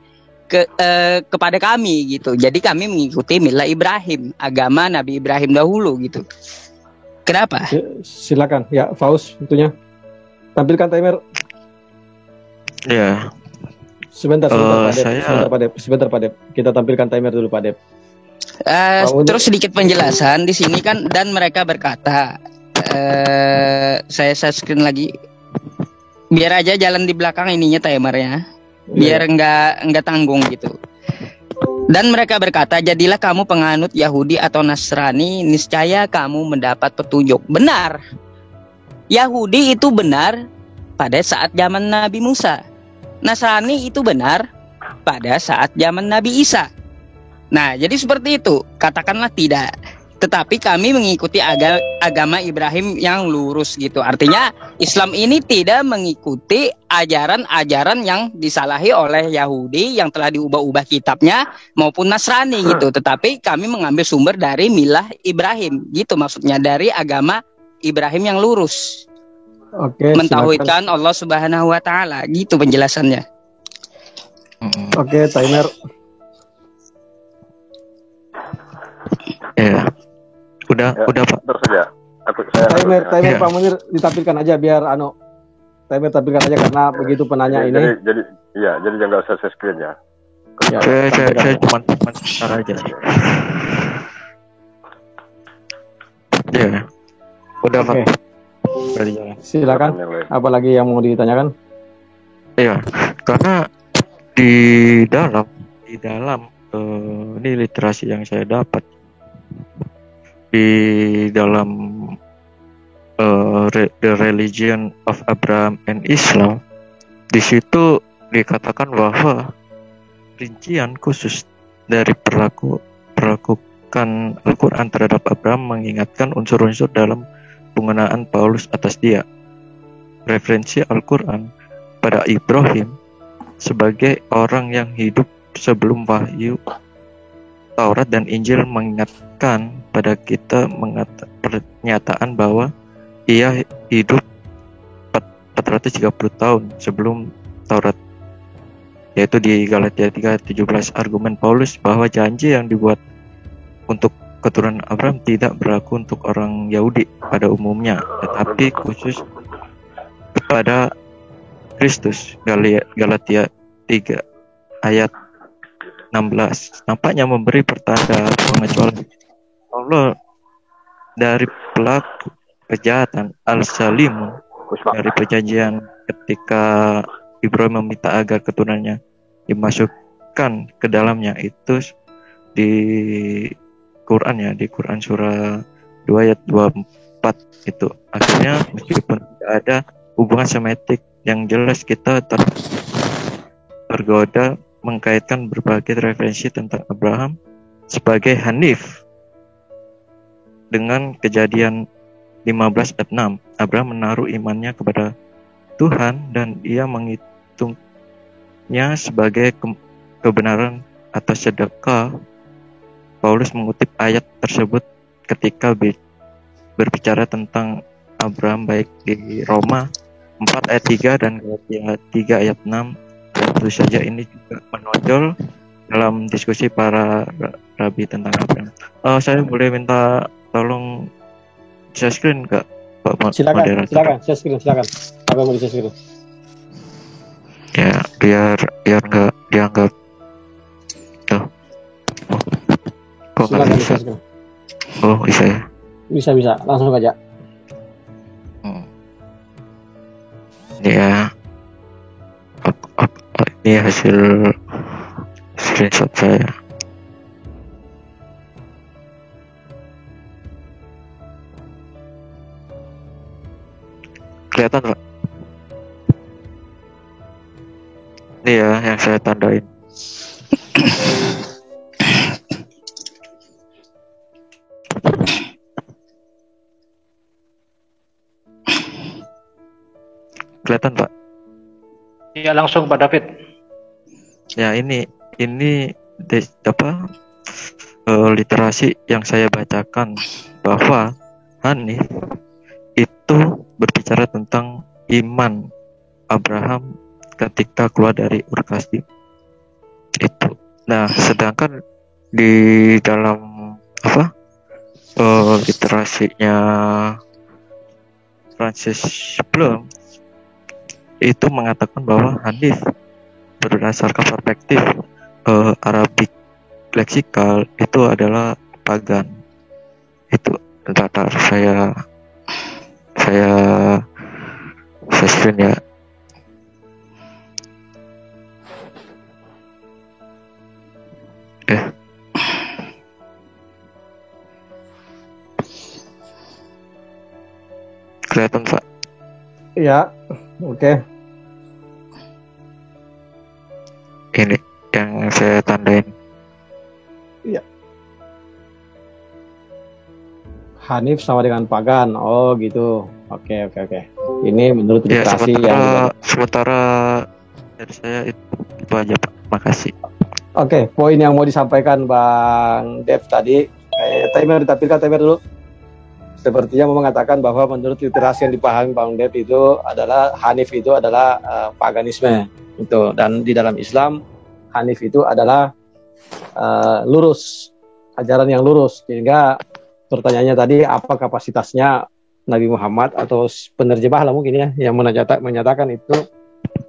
kepada kami gitu. Jadi kami mengikuti milah Ibrahim, agama Nabi Ibrahim dahulu gitu. Kenapa? Silakan ya, Faus tentunya. Tampilkan timer. Ya. Sebentar Pak Dep. Kita tampilkan timer dulu Pak Dep. Terus sedikit penjelasan di sini kan, dan mereka berkata, saya screen lagi. Biar aja jalan di belakang ininya timernya. Biar enggak tanggung gitu. Dan mereka berkata, jadilah kamu penganut Yahudi atau Nasrani, niscaya kamu mendapat petunjuk. Benar. Yahudi itu benar pada saat zaman Nabi Musa. Nasrani itu benar pada saat zaman Nabi Isa. Nah, jadi seperti itu. Katakanlah tidak. Tetapi kami mengikuti agama Ibrahim yang lurus gitu. Artinya Islam ini tidak mengikuti ajaran-ajaran yang disalahi oleh Yahudi yang telah diubah-ubah kitabnya maupun Nasrani gitu. Tetapi kami mengambil sumber dari milah Ibrahim gitu, maksudnya dari agama Ibrahim yang lurus. Oke, mentauhidkan Allah Subhanahu wa taala gitu penjelasannya. Oke, timer. Ya. Udah Pak. Terus saja. Timer Pak Munir ditampilkan aja biar timer tampilkan aja karena begitu penanya ini. Jadi jangan usah share screen ya. Saya cuma sebentar aja. Ya. Udah Pak. Silakan. Apalagi yang mau ditanyakan? Iya, karena di dalam ini literasi yang saya dapat di dalam The Religion of Abraham and Islam, di situ dikatakan bahwa rincian khusus dari perlakukan Al-Quran terhadap Abraham mengingatkan unsur-unsur dalam penggunaan Paulus atas dia. Referensi Al-Quran pada Ibrahim sebagai orang yang hidup sebelum wahyu Taurat dan Injil mengingatkan pada kita pernyataan bahwa ia hidup 430 tahun sebelum Taurat, yaitu di Galatia 3:17. Argumen Paulus bahwa janji yang dibuat untuk keturunan Abraham tidak berlaku untuk orang Yahudi pada umumnya, tetapi khusus kepada Kristus. Galatia 3 ayat 16 nampaknya memberi pertanda pengecualian Allah dari pelaku kejahatan al-Salimun dari perjanjian ketika Ibrahim meminta agar keturunannya dimasukkan ke dalamnya. Itu di Quran ya, di Quran surah 2 ayat 24 itu. Akhirnya meskipun tidak ada hubungan semetik yang jelas, kita tergoda mengkaitkan berbagai referensi tentang Abraham sebagai Hanif dengan Kejadian 15 ayat 6. Abraham menaruh imannya kepada Tuhan dan ia menghitungnya sebagai kebenaran atas sedekah, Paulus mengutip ayat tersebut ketika berbicara tentang Abraham baik di Roma 4 ayat 3 dan Galatia 3 ayat 6. Dan tentu saja ini juga menonjol dalam diskusi para rabi tentang Abraham. Saya boleh minta tolong share screen nggak, Pak Silakan, share screen, silakan. Apa mau di share screen? Ya, biar nggak dianggap. Kok nggak bisa? Oh, bisa ya? Bisa, langsung aja. Ya, ini hasil screenshot saya. Kelihatan Pak? Ini ya yang saya tandain. Kelihatan Pak? Iya, langsung Pak David. Ya, ini literasi yang saya bacakan bahwa Hanif itu berbicara tentang iman Abraham ketika keluar dari Ur Kasdim itu. Nah, sedangkan di dalam literasinya Francis Blum itu mengatakan bahwa Hanif berdasarkan perspektif Arabic leksikal itu adalah pagan. Itu bentar saya screen ya. Kelihatan Pak? Iya, oke. Ini yang saya tandain. Iya. Hanif sama dengan pagan. Oh gitu. Oke. Ini menurut literasi sementara dari saya itu aja Pak. Makasih. Oke, poin yang mau disampaikan Bang Dev tadi, timer ditampilkan timer dulu. Sepertinya mau mengatakan bahwa menurut literasi yang dipahami Bang Dev itu adalah Hanif itu adalah paganisme itu, dan di dalam Islam Hanif itu adalah lurus, ajaran yang lurus. Sehingga pertanyaannya tadi, apa kapasitasnya Nabi Muhammad atau penerjemah lah mungkin ya yang menyatakan itu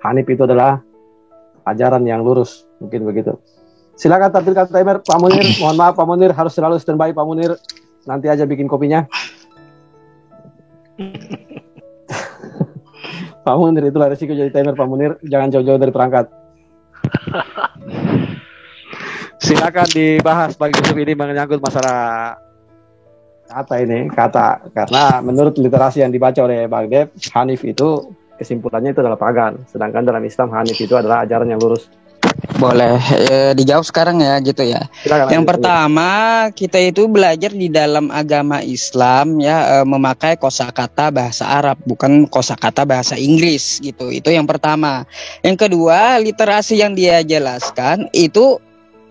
Hanif itu adalah ajaran yang lurus, mungkin begitu. Silakan tampilkan timer Pak Munir. Mohon maaf Pak Munir, harus selalu standby Pak Munir. Nanti aja bikin kopinya. Pak Munir, itulah resiko jadi timer Pak Munir. Jangan jauh-jauh dari perangkat. Silakan dibahas Pak Yusuf, ini menyangkut masalah kata. Karena menurut literasi yang dibaca oleh Bang Dev, Hanif itu kesimpulannya itu adalah pagan. Sedangkan dalam Islam Hanif itu adalah ajaran yang lurus. Boleh dijawab sekarang ya gitu ya. Silakan. Yang pertama, kita itu belajar di dalam agama Islam ya memakai kosakata bahasa Arab, bukan kosakata bahasa Inggris gitu. Itu yang pertama. Yang kedua, literasi yang dia jelaskan itu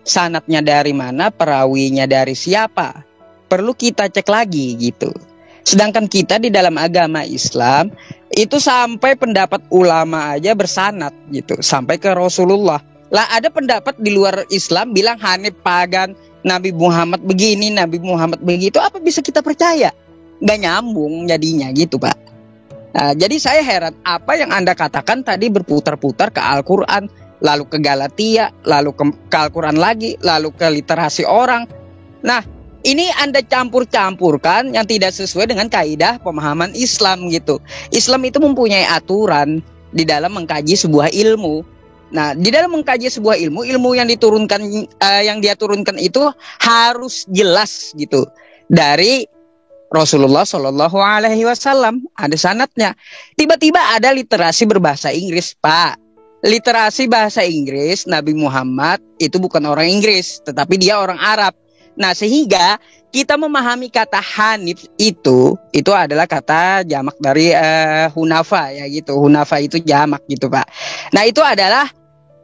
sanadnya dari mana, perawinya dari siapa, perlu kita cek lagi gitu. Sedangkan kita di dalam agama Islam itu sampai pendapat ulama aja bersanad gitu, sampai ke Rasulullah. Lah ada pendapat di luar Islam bilang Hanif pagan, Nabi Muhammad begini, Nabi Muhammad begitu, apa bisa kita percaya? Nggak nyambung jadinya gitu Pak. Nah, jadi saya heran apa yang Anda katakan tadi berputar-putar ke Al-Quran, lalu ke Galatia, lalu ke Al-Quran lagi, lalu ke literasi orang. Nah, ini Anda campur-campurkan yang tidak sesuai dengan kaidah pemahaman Islam gitu. Islam itu mempunyai aturan di dalam mengkaji sebuah ilmu. Nah, di dalam mengkaji sebuah ilmu yang diturunkan, yang dia turunkan itu harus jelas gitu dari Rasulullah Shallallahu Alaihi Wasallam. Ada sanadnya. Tiba-tiba ada literasi berbahasa Inggris, Pak. Literasi bahasa Inggris, Nabi Muhammad itu bukan orang Inggris, tetapi dia orang Arab. Nah, sehingga kita memahami kata Hanif itu adalah kata jamak dari Hunafa ya gitu. Hunafa itu jamak gitu Pak. Nah, itu adalah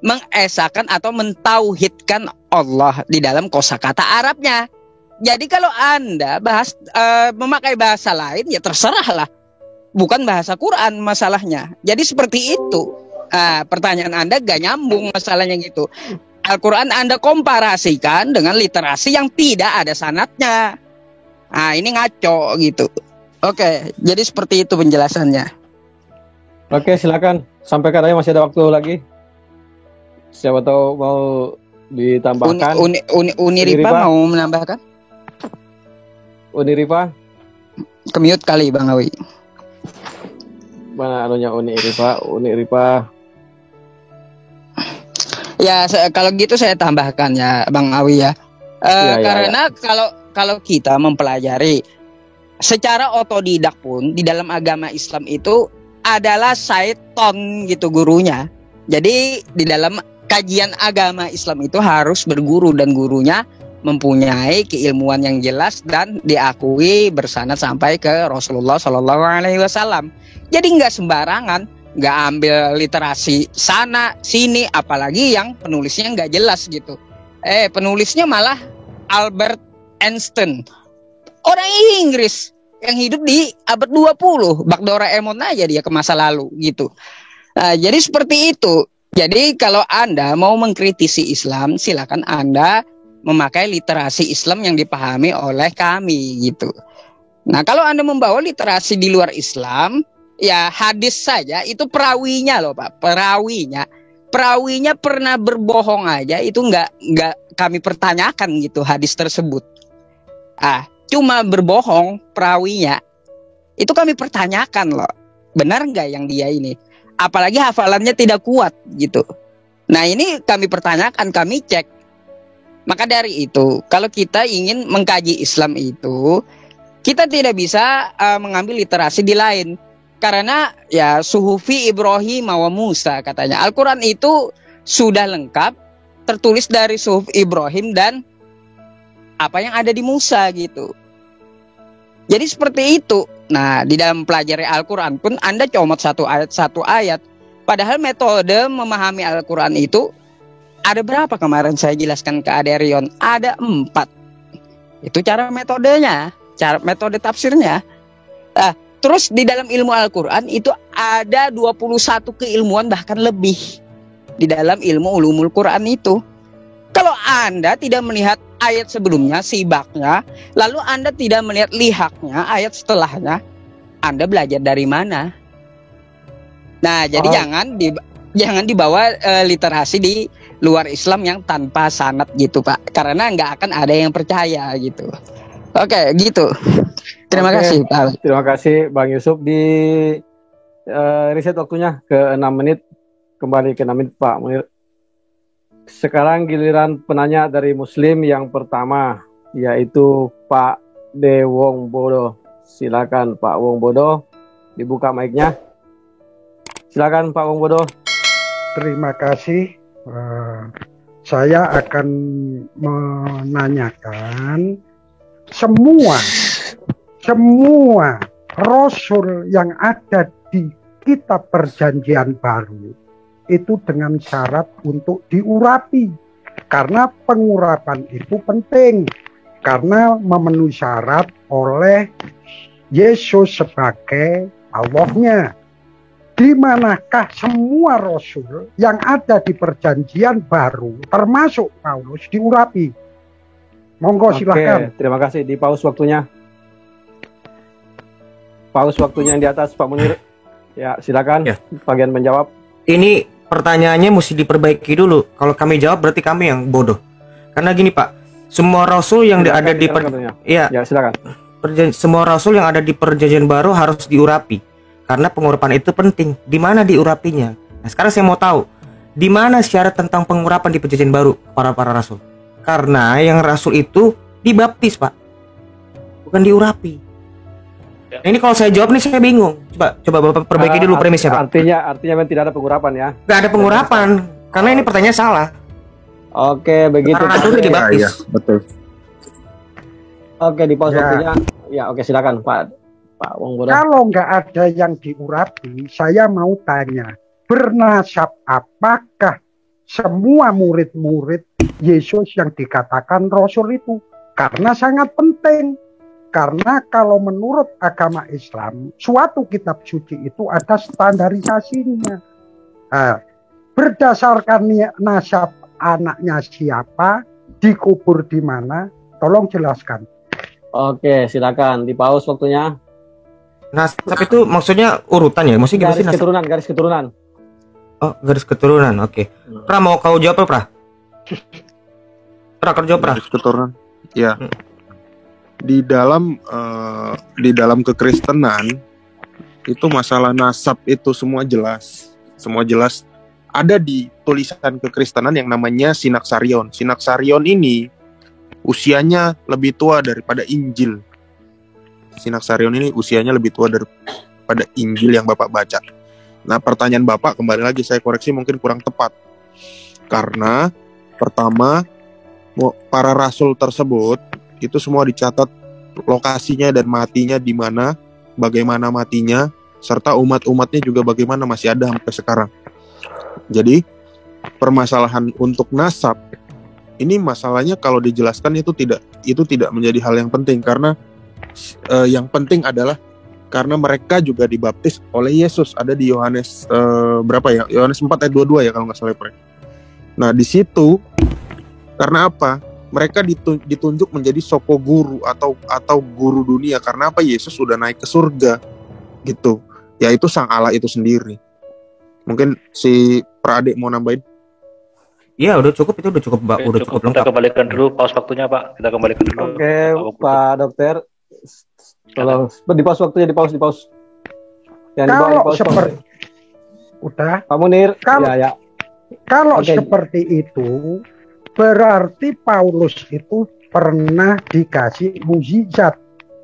mengesakan atau mentauhidkan Allah di dalam kosakata Arabnya. Jadi kalau Anda memakai bahasa lain ya terserahlah. Bukan bahasa Quran masalahnya. Jadi seperti itu. Pertanyaan Anda gak nyambung masalahnya gitu. Al-Quran Anda komparasikan dengan literasi yang tidak ada sanadnya. Ini ngaco gitu. Oke, jadi seperti itu penjelasannya. Oke, silakan. Sampai katanya masih ada waktu lagi. Siapa tahu mau ditambahkan. Uniripa mau menambahkan? Uniripa? Kemute kali Bang Awi. Mana anunya Uniripa? Ya, kalau gitu saya tambahkan ya Bang Awi ya. Karena kalau kita mempelajari secara otodidak pun di dalam agama Islam itu adalah syaiton gitu gurunya. Jadi di dalam kajian agama Islam itu harus berguru dan gurunya mempunyai keilmuan yang jelas dan diakui bersanad sampai ke Rasulullah Shallallahu Alaihi Wasallam. Jadi nggak sembarangan, nggak ambil literasi sana sini, apalagi yang penulisnya nggak jelas gitu. Penulisnya malah Albert Einstein, orang Inggris yang hidup di abad 20, bak Doraemon aja dia ke masa lalu gitu. Jadi seperti itu. Jadi kalau Anda mau mengkritisi Islam, silakan Anda memakai literasi Islam yang dipahami oleh kami gitu. Nah, kalau Anda membawa literasi di luar Islam, ya hadis saja itu perawinya loh Pak, perawinya pernah berbohong aja itu nggak kami pertanyakan gitu hadis tersebut. Cuma berbohong perawinya itu kami pertanyakan loh, benar nggak yang dia ini? Apalagi hafalannya tidak kuat gitu. Nah ini kami pertanyakan, kami cek. Maka dari itu, kalau kita ingin mengkaji Islam itu, kita tidak bisa mengambil literasi di lain. Karena ya suhufi Ibrahim wa Musa katanya. Al-Quran itu sudah lengkap, tertulis dari suhuf Ibrahim dan apa yang ada di Musa gitu. Jadi seperti itu. Nah di dalam pelajari Al-Quran pun Anda comot satu ayat. Padahal metode memahami Al-Quran itu ada berapa kemarin saya jelaskan ke Aderion? Ada 4. Itu cara metodenya, cara metode tafsirnya. Terus di dalam ilmu Al-Quran itu ada 21 keilmuan bahkan lebih di dalam ilmu ulumul Quran itu. Kalau Anda tidak melihat ayat sebelumnya, sibaknya, lalu Anda tidak melihat lihaknya, ayat setelahnya, Anda belajar dari mana? Nah, jadi jangan dibawa literasi di luar Islam yang tanpa sanad gitu Pak, karena nggak akan ada yang percaya gitu. Oke, gitu. Terima kasih Pak. Terima kasih Bang Yusuf. Di riset waktunya ke 6 menit, kembali ke 6 menit Pak Munir. Sekarang giliran penanya dari Muslim yang pertama, yaitu Pak De Wong Bodo. Silakan Pak Wong Bodo, dibuka mic-nya. Silakan Pak Wong Bodo. Terima kasih. Saya akan menanyakan semua Rasul yang ada di kitab perjanjian baru itu dengan syarat untuk diurapi, karena pengurapan itu penting karena memenuhi syarat oleh Yesus sebagai Allahnya. Di manakah semua Rasul yang ada di perjanjian baru termasuk Paulus diurapi? Monggo silakan. Terima kasih. Di pause waktunya. Pause waktunya yang di atas Pak Munir. Ya, silakan. Bagian menjawab. Ini pertanyaannya mesti diperbaiki dulu. Kalau kami jawab berarti kami yang bodoh. Karena gini Pak, semua Rasul yang ada di silakan. Semua Rasul yang ada di perjanjian baru harus diurapi. Karena pengurapan itu penting. Di mana diurapinya? Nah, sekarang saya mau tahu, di mana syarat tentang pengurapan di perjanjian baru para rasul? Karena yang rasul itu dibaptis, Pak. Bukan diurapi. Nah, ini kalau saya jawab nih saya bingung. Coba Bapak perbaiki dulu premisnya, Pak. Artinya memang tidak ada pengurapan ya? Nggak ada pengurapan. Karena ini pertanyaan salah. Oke, begitu. Para rasul dibaptis. Iya, betul. Oke, di pause waktunya. Ya, oke, silakan Pak Wong Bodo. Kalau nggak ada yang diurapi, saya mau tanya, bernasab apakah semua murid-murid Yesus yang dikatakan Rasul itu. Karena sangat penting. Karena kalau menurut agama Islam, suatu kitab suci itu ada standarisasinya. Berdasarkan nasab anaknya siapa, dikubur di mana, tolong jelaskan. Oke, silakan di pause waktunya. Nasab itu maksudnya urutan ya? Maksudnya garis keturunan, garis keturunan. Oh, garis keturunan, oke. Pra, mau kau jawab apa, Pra? Pra, kerja Pra? Garis keturunan, ya. Di dalam kekristenan itu masalah nasab itu semua jelas ada di tulisan kekristenan yang namanya Sinaksarion. Sinaksarion ini usianya lebih tua daripada Injil. Sinaksarion ini usianya lebih tua daripada Injil yang Bapak baca. Nah, pertanyaan Bapak kembali lagi saya koreksi mungkin kurang tepat. Karena pertama para rasul tersebut itu semua dicatat lokasinya dan matinya di mana, bagaimana matinya, serta umat-umatnya juga bagaimana masih ada sampai sekarang. Jadi permasalahan untuk nasab ini masalahnya kalau dijelaskan itu tidak menjadi hal yang penting karena yang penting adalah karena mereka juga dibaptis oleh Yesus. Ada di Yohanes berapa ya? Yohanes 4 ayat 22 ya kalau nggak salah. Nah di situ karena apa? Mereka ditunjuk menjadi soko guru atau guru dunia karena apa? Yesus sudah naik ke surga gitu. Yaitu sang Allah itu sendiri. Mungkin si Pradik mau nambahin? Iya, udah cukup itu udah cukup Mbak, udah cukup lengkap. Kita kembalikan dulu pause waktunya, Pak. Kita kembalikan dulu. Oke, Pak Dokter. Tolong di pause waktunya, di pause. Yang kalau seperti udah Pak Munir, ya. Kalau seperti itu berarti Paulus itu pernah dikasih mukjizat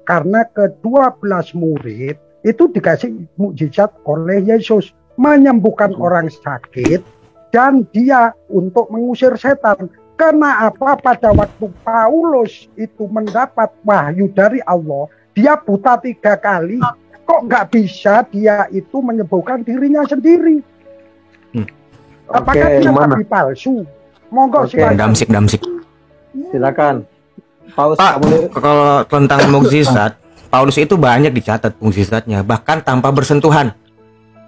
karena ke-12 murid itu dikasih mukjizat oleh Yesus menyembuhkan orang sakit dan dia untuk mengusir setan. Karena apa? Pada waktu Paulus itu mendapat wahyu dari Allah, dia buta 3 kali, kok nggak bisa dia itu menyembuhkan dirinya sendiri? Apakah dia nabi palsu? Monggo silakan. Damsik. Silakan. Paulus, Pak, kalau tentang mukjizat, Paulus itu banyak dicatat mukjizatnya, bahkan tanpa bersentuhan.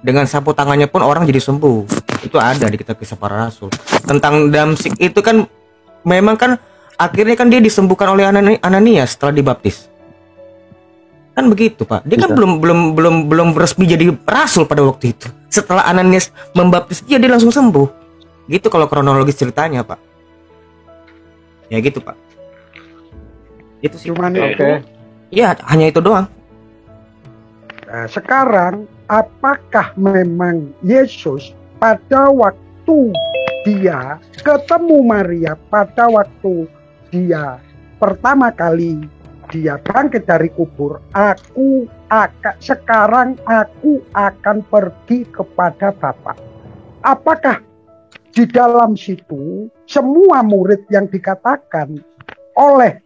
Dengan sapu tangannya pun orang jadi sembuh. Itu ada di kitab Kisah Para Rasul. Tentang Damsik itu kan memang kan akhirnya kan dia disembuhkan oleh Ananias setelah dibaptis. Kan begitu, Pak. Dia kan belum resmi jadi rasul pada waktu itu. Setelah Ananias membaptis dia langsung sembuh. Gitu kalau kronologis ceritanya, Pak. Ya gitu, Pak. Itu sih. Oke. Ya, hanya itu doang. Nah, sekarang apakah memang Yesus pada waktu dia ketemu Maria, pada waktu dia pertama kali dia bangkit dari kubur, sekarang aku akan pergi kepada Bapa. Apakah di dalam situ semua murid yang dikatakan oleh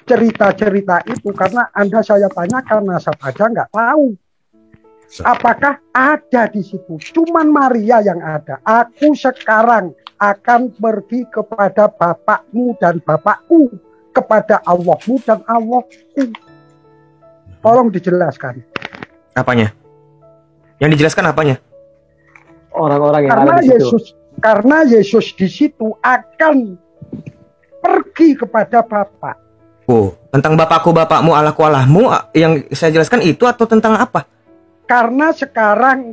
cerita-cerita itu, karena saya tanyakan nasab aja nggak tahu. Apakah ada di situ? Cuman Maria yang ada. Aku sekarang akan pergi kepada Bapakmu dan Bapakku, kepada Allahmu dan Allahku. Tolong dijelaskan. Apanya? Yang dijelaskan apanya? Orang-orang yang karena ada di situ. Karena Yesus di situ akan pergi kepada Bapa. Oh, tentang Bapakku, Bapakmu, Allahku, Allahmu yang saya jelaskan itu atau tentang apa? Karena sekarang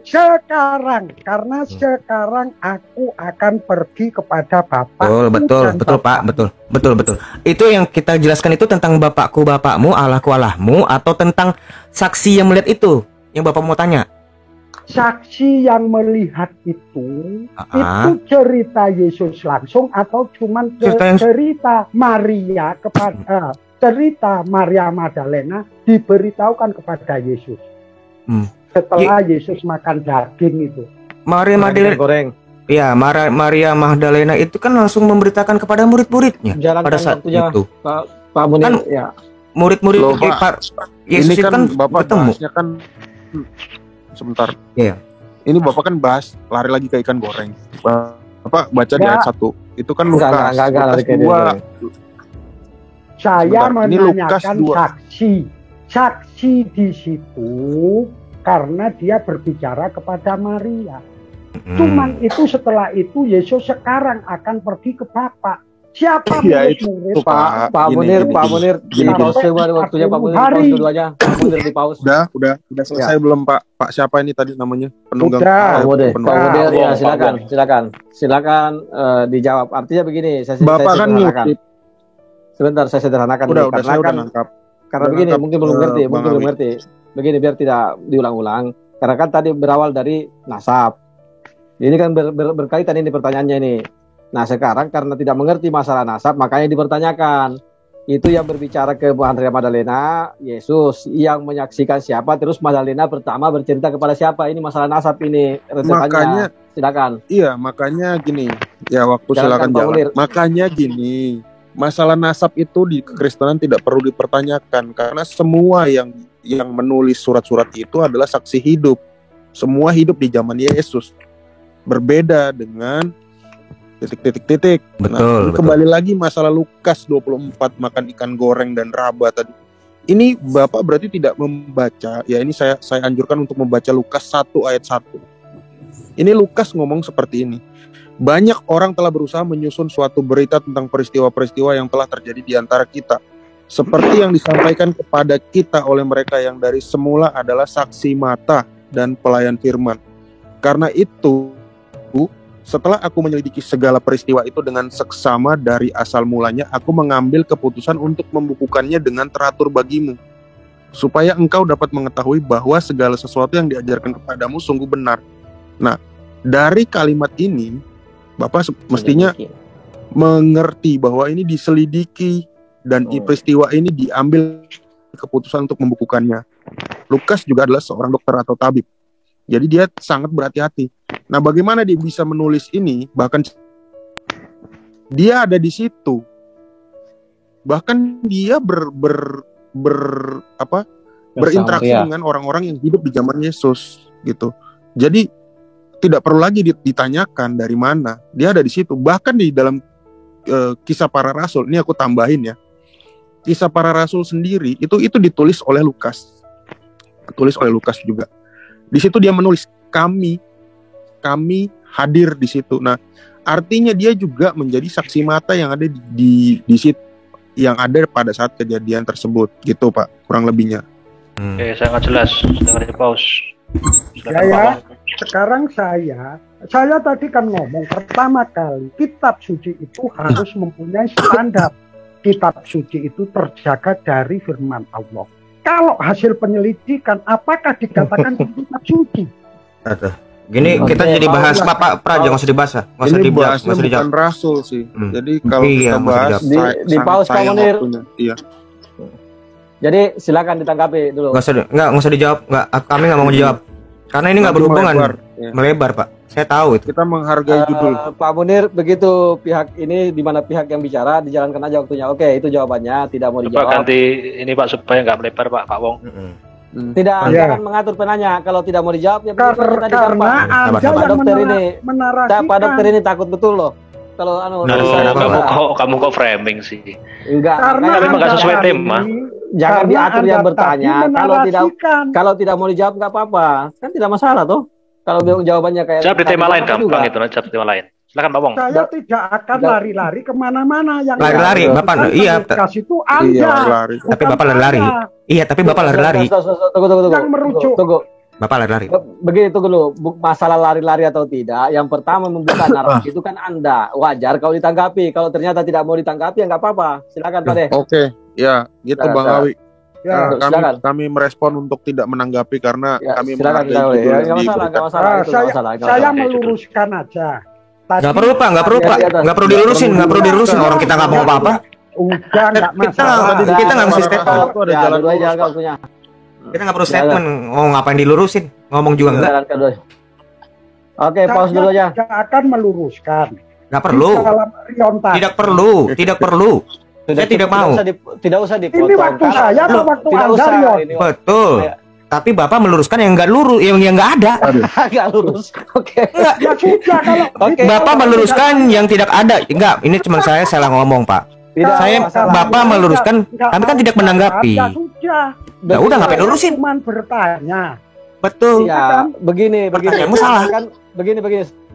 aku akan pergi kepada Bapa. Betul Pak, betul. Itu yang kita jelaskan itu tentang Bapakku, Bapakmu, Allahku, Allahmu, atau tentang saksi yang melihat itu yang Bapak mau tanya? Saksi yang melihat itu cerita Yesus langsung atau cuman cerita Maria kepada cerita Maria Magdalena diberitahukan kepada Yesus. Setelah Yesus makan daging itu. Maria Magdalena goreng. Ya, Maria Magdalena itu kan langsung memberitakan kepada murid-muridnya pada saat itu. Pak Munir, kan ya. Murid-murid Yesus ini kan Bapak bertemu. Bahasnya kan sebentar. Iya. Ini Bapak kan bahas lari lagi ke ikan goreng. baca di ayat 1. Itu kan Lukas. Lukas 2. Saya Sebentar, ini Lukas menanyakan 2. saksi di situ karena dia berbicara kepada Maria. Cuman itu setelah itu Yesus sekarang akan pergi ke Bapa. Siapa murid-murid? Pak Munir di pause waktunya Pak Munir di pause dulu aja. Pak Munir di pause. Udah selesai belum Pak? Pak siapa ini tadi namanya? Penunggang. Pak Munir ya silakan dijawab. Artinya begini, saya sederhanakan. Sebentar saya sederhanakan karena begini mungkin belum ngerti. Begini biar tidak diulang-ulang. Karena kan tadi berawal dari nasab. Ini kan berkaitan ini pertanyaannya ini. Nah sekarang karena tidak mengerti masalah nasab makanya dipertanyakan. Itu yang berbicara ke Maria Magdalena, Yesus yang menyaksikan siapa, terus Magdalena pertama bercerita kepada siapa. Ini masalah nasab ini. Makanya silakan. Iya makanya gini. Ya waktu silakan jalan. Makanya gini. Masalah nasab itu di kekristenan tidak perlu dipertanyakan karena semua yang menulis surat-surat itu adalah saksi hidup. Semua hidup di zaman Yesus. Berbeda dengan titik. Betul. Kembali lagi masalah Lukas 24 makan ikan goreng dan raba tadi. Ini Bapak berarti tidak membaca. Ya ini saya anjurkan untuk membaca Lukas 1 ayat 1. Ini Lukas ngomong seperti ini. Banyak orang telah berusaha menyusun suatu berita tentang peristiwa-peristiwa yang telah terjadi di antara kita. Seperti yang disampaikan kepada kita oleh mereka yang dari semula adalah saksi mata dan pelayan firman. Karena itu, setelah aku menyelidiki segala peristiwa itu dengan seksama dari asal mulanya, aku mengambil keputusan untuk membukukannya dengan teratur bagimu. Supaya engkau dapat mengetahui bahwa segala sesuatu yang diajarkan kepadamu sungguh benar. Nah, dari kalimat ini, Bapak mestinya mengerti bahwa ini diselidiki dan peristiwa ini diambil keputusan untuk membukukannya. Lukas juga adalah seorang dokter atau tabib. Jadi dia sangat berhati-hati. Nah, bagaimana dia bisa menulis ini? Bahkan dia ada di situ. Bahkan dia berinteraksi dengan orang-orang yang hidup di zaman Yesus gitu. Jadi tidak perlu lagi ditanyakan dari mana. Dia ada di situ. Bahkan di dalam Kisah Para Rasul, ini aku tambahin ya. Kisah Para Rasul sendiri itu ditulis oleh Lukas. Ditulis oleh Lukas juga. Di situ dia menulis kami hadir di situ. Nah, artinya dia juga menjadi saksi mata yang ada di situ, yang ada pada saat kejadian tersebut, gitu Pak, kurang lebihnya. Oke, sangat jelas. Dengar di pause. Ya, sekarang saya tadi kan ngomong pertama kali kitab suci itu harus mempunyai standar. Kitab suci itu terjaga dari firman Allah. Kalau hasil penyelidikan, apakah dikatakan kitab suci? Gini kita jadi bahas Pak Praja, nggak usah dibahas, nggak usah dibahas, nggak usah dijawab. Bukan rasul sih. Jadi kalau kita bahas di pause Pak Munir. Iya. Jadi silakan ditanggapi dulu. Nggak usah dijawab. Kami nggak mau dijawab. Karena ini nggak berhubungan. Melebar Pak. Saya tahu itu. Kita menghargai judul. Pak Munir, begitu pihak ini di mana pihak yang bicara, dijalankan aja waktunya. Oke, itu jawabannya. Tidak mau dijawab. Pak ganti ini Pak supaya nggak melebar Pak Wong. Jangan mengatur penanya. Kalau tidak mau dijawab ya karena Pak dokter ini. Pak dokter ini takut betul loh. Kalau kamu kok framing sih? Enggak. Karena memang nggak sesuai tema. Jangan diatur yang bertanya. Kalau tidak mau dijawab nggak apa-apa. Kan tidak masalah tuh. Kalau jawabannya kayak jawab di tema lain gampang itu, jawab di tema lain. Silakan Pak Wong. Saya tidak akan lari-lari kemana-mana. Yang lari-lari Bapak iya. Itu Anda. Tapi Bapak lari-lari. Iya, tapi Bapak lari-lari. Tunggu. Yang merujuk. Bapak lari-lari. Begitu dulu, masalah lari-lari atau tidak. Yang pertama membuka narasi itu kan Anda. Wajar kalau ditanggapi. Kalau ternyata tidak mau ditanggapi ya nggak apa-apa. Silakan Pak Deh. Oke, ya gitu Bang Awi. Ya, kami merespon untuk tidak menanggapi karena kami menghargai judul yang diberikan. Saya meluruskan aja. Nggak perlu Pak, nggak perlu dilurusin, orang kita nggak mau apa-apa. Nggak masalah. Kita nggak mesti statement. Kita nggak perlu statement. Ngapain dilurusin? Ngomong juga enggak. Oke, pause dulu aja. Tidak akan meluruskan. Nggak perlu. Tidak perlu. Saya tidak mau. Tidak usah dipotong. Ini waktu saya atau waktu Anda, Rion? Betul. tapi Bapak meluruskan yang nggak lurus, yang nggak ada. Nggak lurus. Oke. Enggak. Ya sudah kalau Bapak meluruskan yang tidak ada. Enggak, ini cuma saya salah ngomong, Pak. Tidak, Saya masalah. Bapak meluruskan, kami kan tidak menanggapi. Ya sudah. Ya udah ngapain lurusin? Cuman bertanya. Betul. Ya, begini. Pertanyaanmu salah. Kan begini.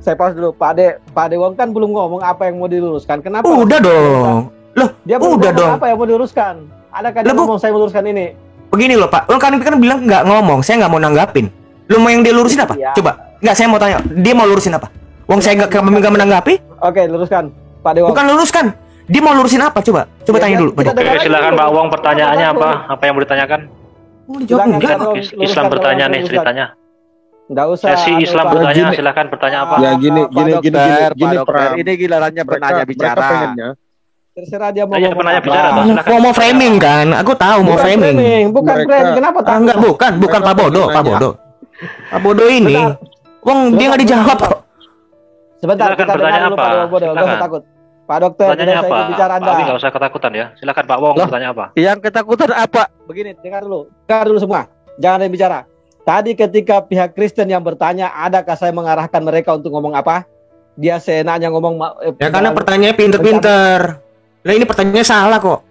Saya pause dulu. Pak Ade Wong kan belum ngomong apa yang mau diluruskan. Kenapa? Udah dong. Loh, Dia belum udah ngomong dong. apa yang mau diluruskan. Adakah dia ngomong saya meluruskan ini? Begini loh Pak, lo kan bilang nggak ngomong, saya nggak mau nanggapin. Lo mau yang dia lurusin apa? Iya. Coba, nggak, saya mau tanya, dia mau lurusin apa? Wong saya nggak menanggapi? Oke, luruskan, Pak Dewa. Bukan luruskan, dia mau lurusin apa? Coba tanya dulu. Oke, silakan Pak Wong, pertanyaannya apa? Apa yang mau ditanyakan? Mau dijawab enggak? Islam bertanya nih ceritanya. Nggak usah. Sesi Islam bertanya, silakan bertanya apa? Ya gini, Dokter, ini gilirannya penanya bicara. Mereka pengennya terserah dia mau Tanya penanya apa. bicara, Pak, silakan. Mau framing kan? Aku tahu mau framing. Bukan Mereka- framing. Kenapa takut? Enggak, bukan Pak Bodo, Pak Bodo. Pak Bodo ini, Wong dia nggak dijawab kok. Sebentar, Silakan kita dengar bertanya dulu apa? Pak Bodo. Nggak usah Silakan. takut. Pak Dokter, Pertanyaannya tidak apa? saya ikut bicara Pak Anda. Ali nggak usah ketakutan ya. Silakan Pak Wong, bertanya apa? Yang ketakutan apa? Begini, dengar dulu semua. Jangan ada yang bicara. Tadi ketika pihak Kristen yang bertanya, adakah saya mengarahkan mereka untuk ngomong apa? Dia seenaknya ngomong. Ya karena pertanyaannya pinter-pinter. Lah ini pertanyaannya salah kok.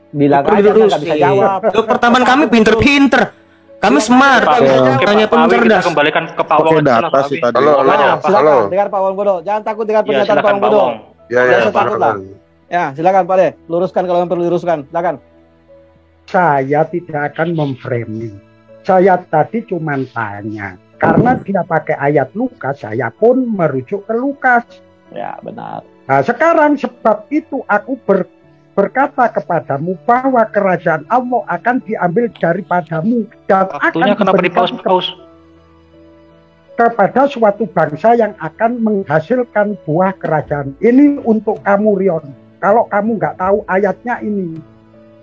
Bilang aja nggak bisa jawab. Loh, pertanyaan kami pinter-pinter. Kami smart. Tanya pun cerdas. Kembalikan ke Pak Wong. data sih tadi. Halo. Silakan, dengar Pak Wong Bodo. Jangan takut dengar Ya, pernyataan Pak silakan Wong Pak Bodo. Wong. Jangan usah takut lah. Ya, silakan Pak De. Luruskan kalau yang perlu diluruskan. Silakan. Saya tidak akan memframing. Saya tadi cuma tanya. Karena dia pakai ayat Lukas, saya pun merujuk ke Lukas. Ya, benar. Nah, sekarang sebab itu aku berkata kepadamu bahwa kerajaan Allah akan diambil daripadamu dan Waktunya akan kenapa diberikan dipaus-paus? kepada suatu bangsa yang akan menghasilkan buah kerajaan. Ini untuk kamu, Rion. Kalau kamu nggak tahu ayatnya ini,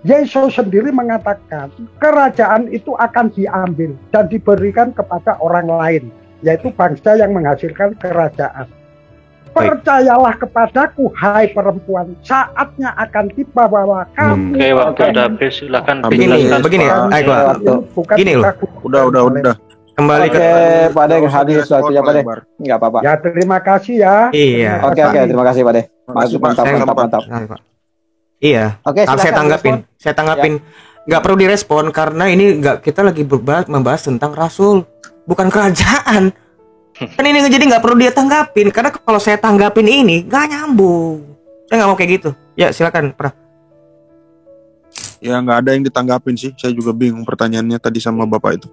Yesus sendiri mengatakan kerajaan itu akan diambil dan diberikan kepada orang lain, yaitu bangsa yang menghasilkan kerajaan. Percayalah kepadaku, hai perempuan, saatnya akan tiba bahwa kamu Oke, waktu udah habis, silakan Begini, ayo bukan gini loh. Udah. Kembali ke Pak De, habis waktunya Pak De. Enggak apa-apa. Ya, terima kasih ya. Iya. Oke, terima kasih Pak De. Mantap. Iya. Oke, Saya tanggapin. Nggak perlu direspon karena ini kita lagi membahas tentang Rasul, bukan kerajaan. Kan ini jadi nggak perlu dia tanggapin karena kalau saya tanggapin ini nggak nyambung. Saya nggak mau kayak gitu. Ya silakan, Pra. Ya nggak ada yang ditanggapin sih. Saya juga bingung pertanyaannya tadi sama Bapak itu.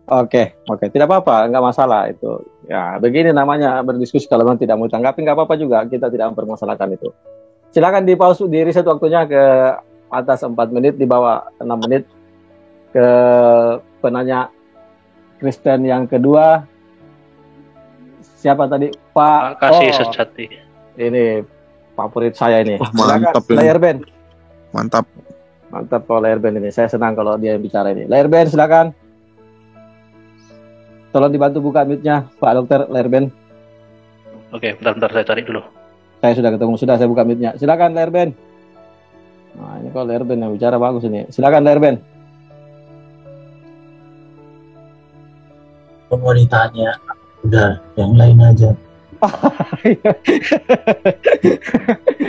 Oke, tidak apa-apa, nggak masalah itu. Ya, begini namanya berdiskusi. Kalau memang tidak mau tanggapin nggak apa-apa juga. Kita tidak mempermasalahkan itu. Silakan di pause, di reset waktunya ke atas 4 menit, di bawah 6 menit ke penanya Kristen yang kedua. Siapa tadi? Pak Kasih sejati. Ini favorit saya ini. Mantap silakan, ini. Layar band. Mantap kalau layar band ini. Saya senang kalau dia yang bicara ini. Layar band silakan. Tolong dibantu buka mute-nya, Pak Dokter, layar band. Oke, bentar saya cari dulu. Saya sudah ketemu, saya buka mute-nya. Silakan layar band. Nah, ini kalau layar band yang bicara bagus ini. Silakan layar band. Mau ditanya, udah yang lain aja.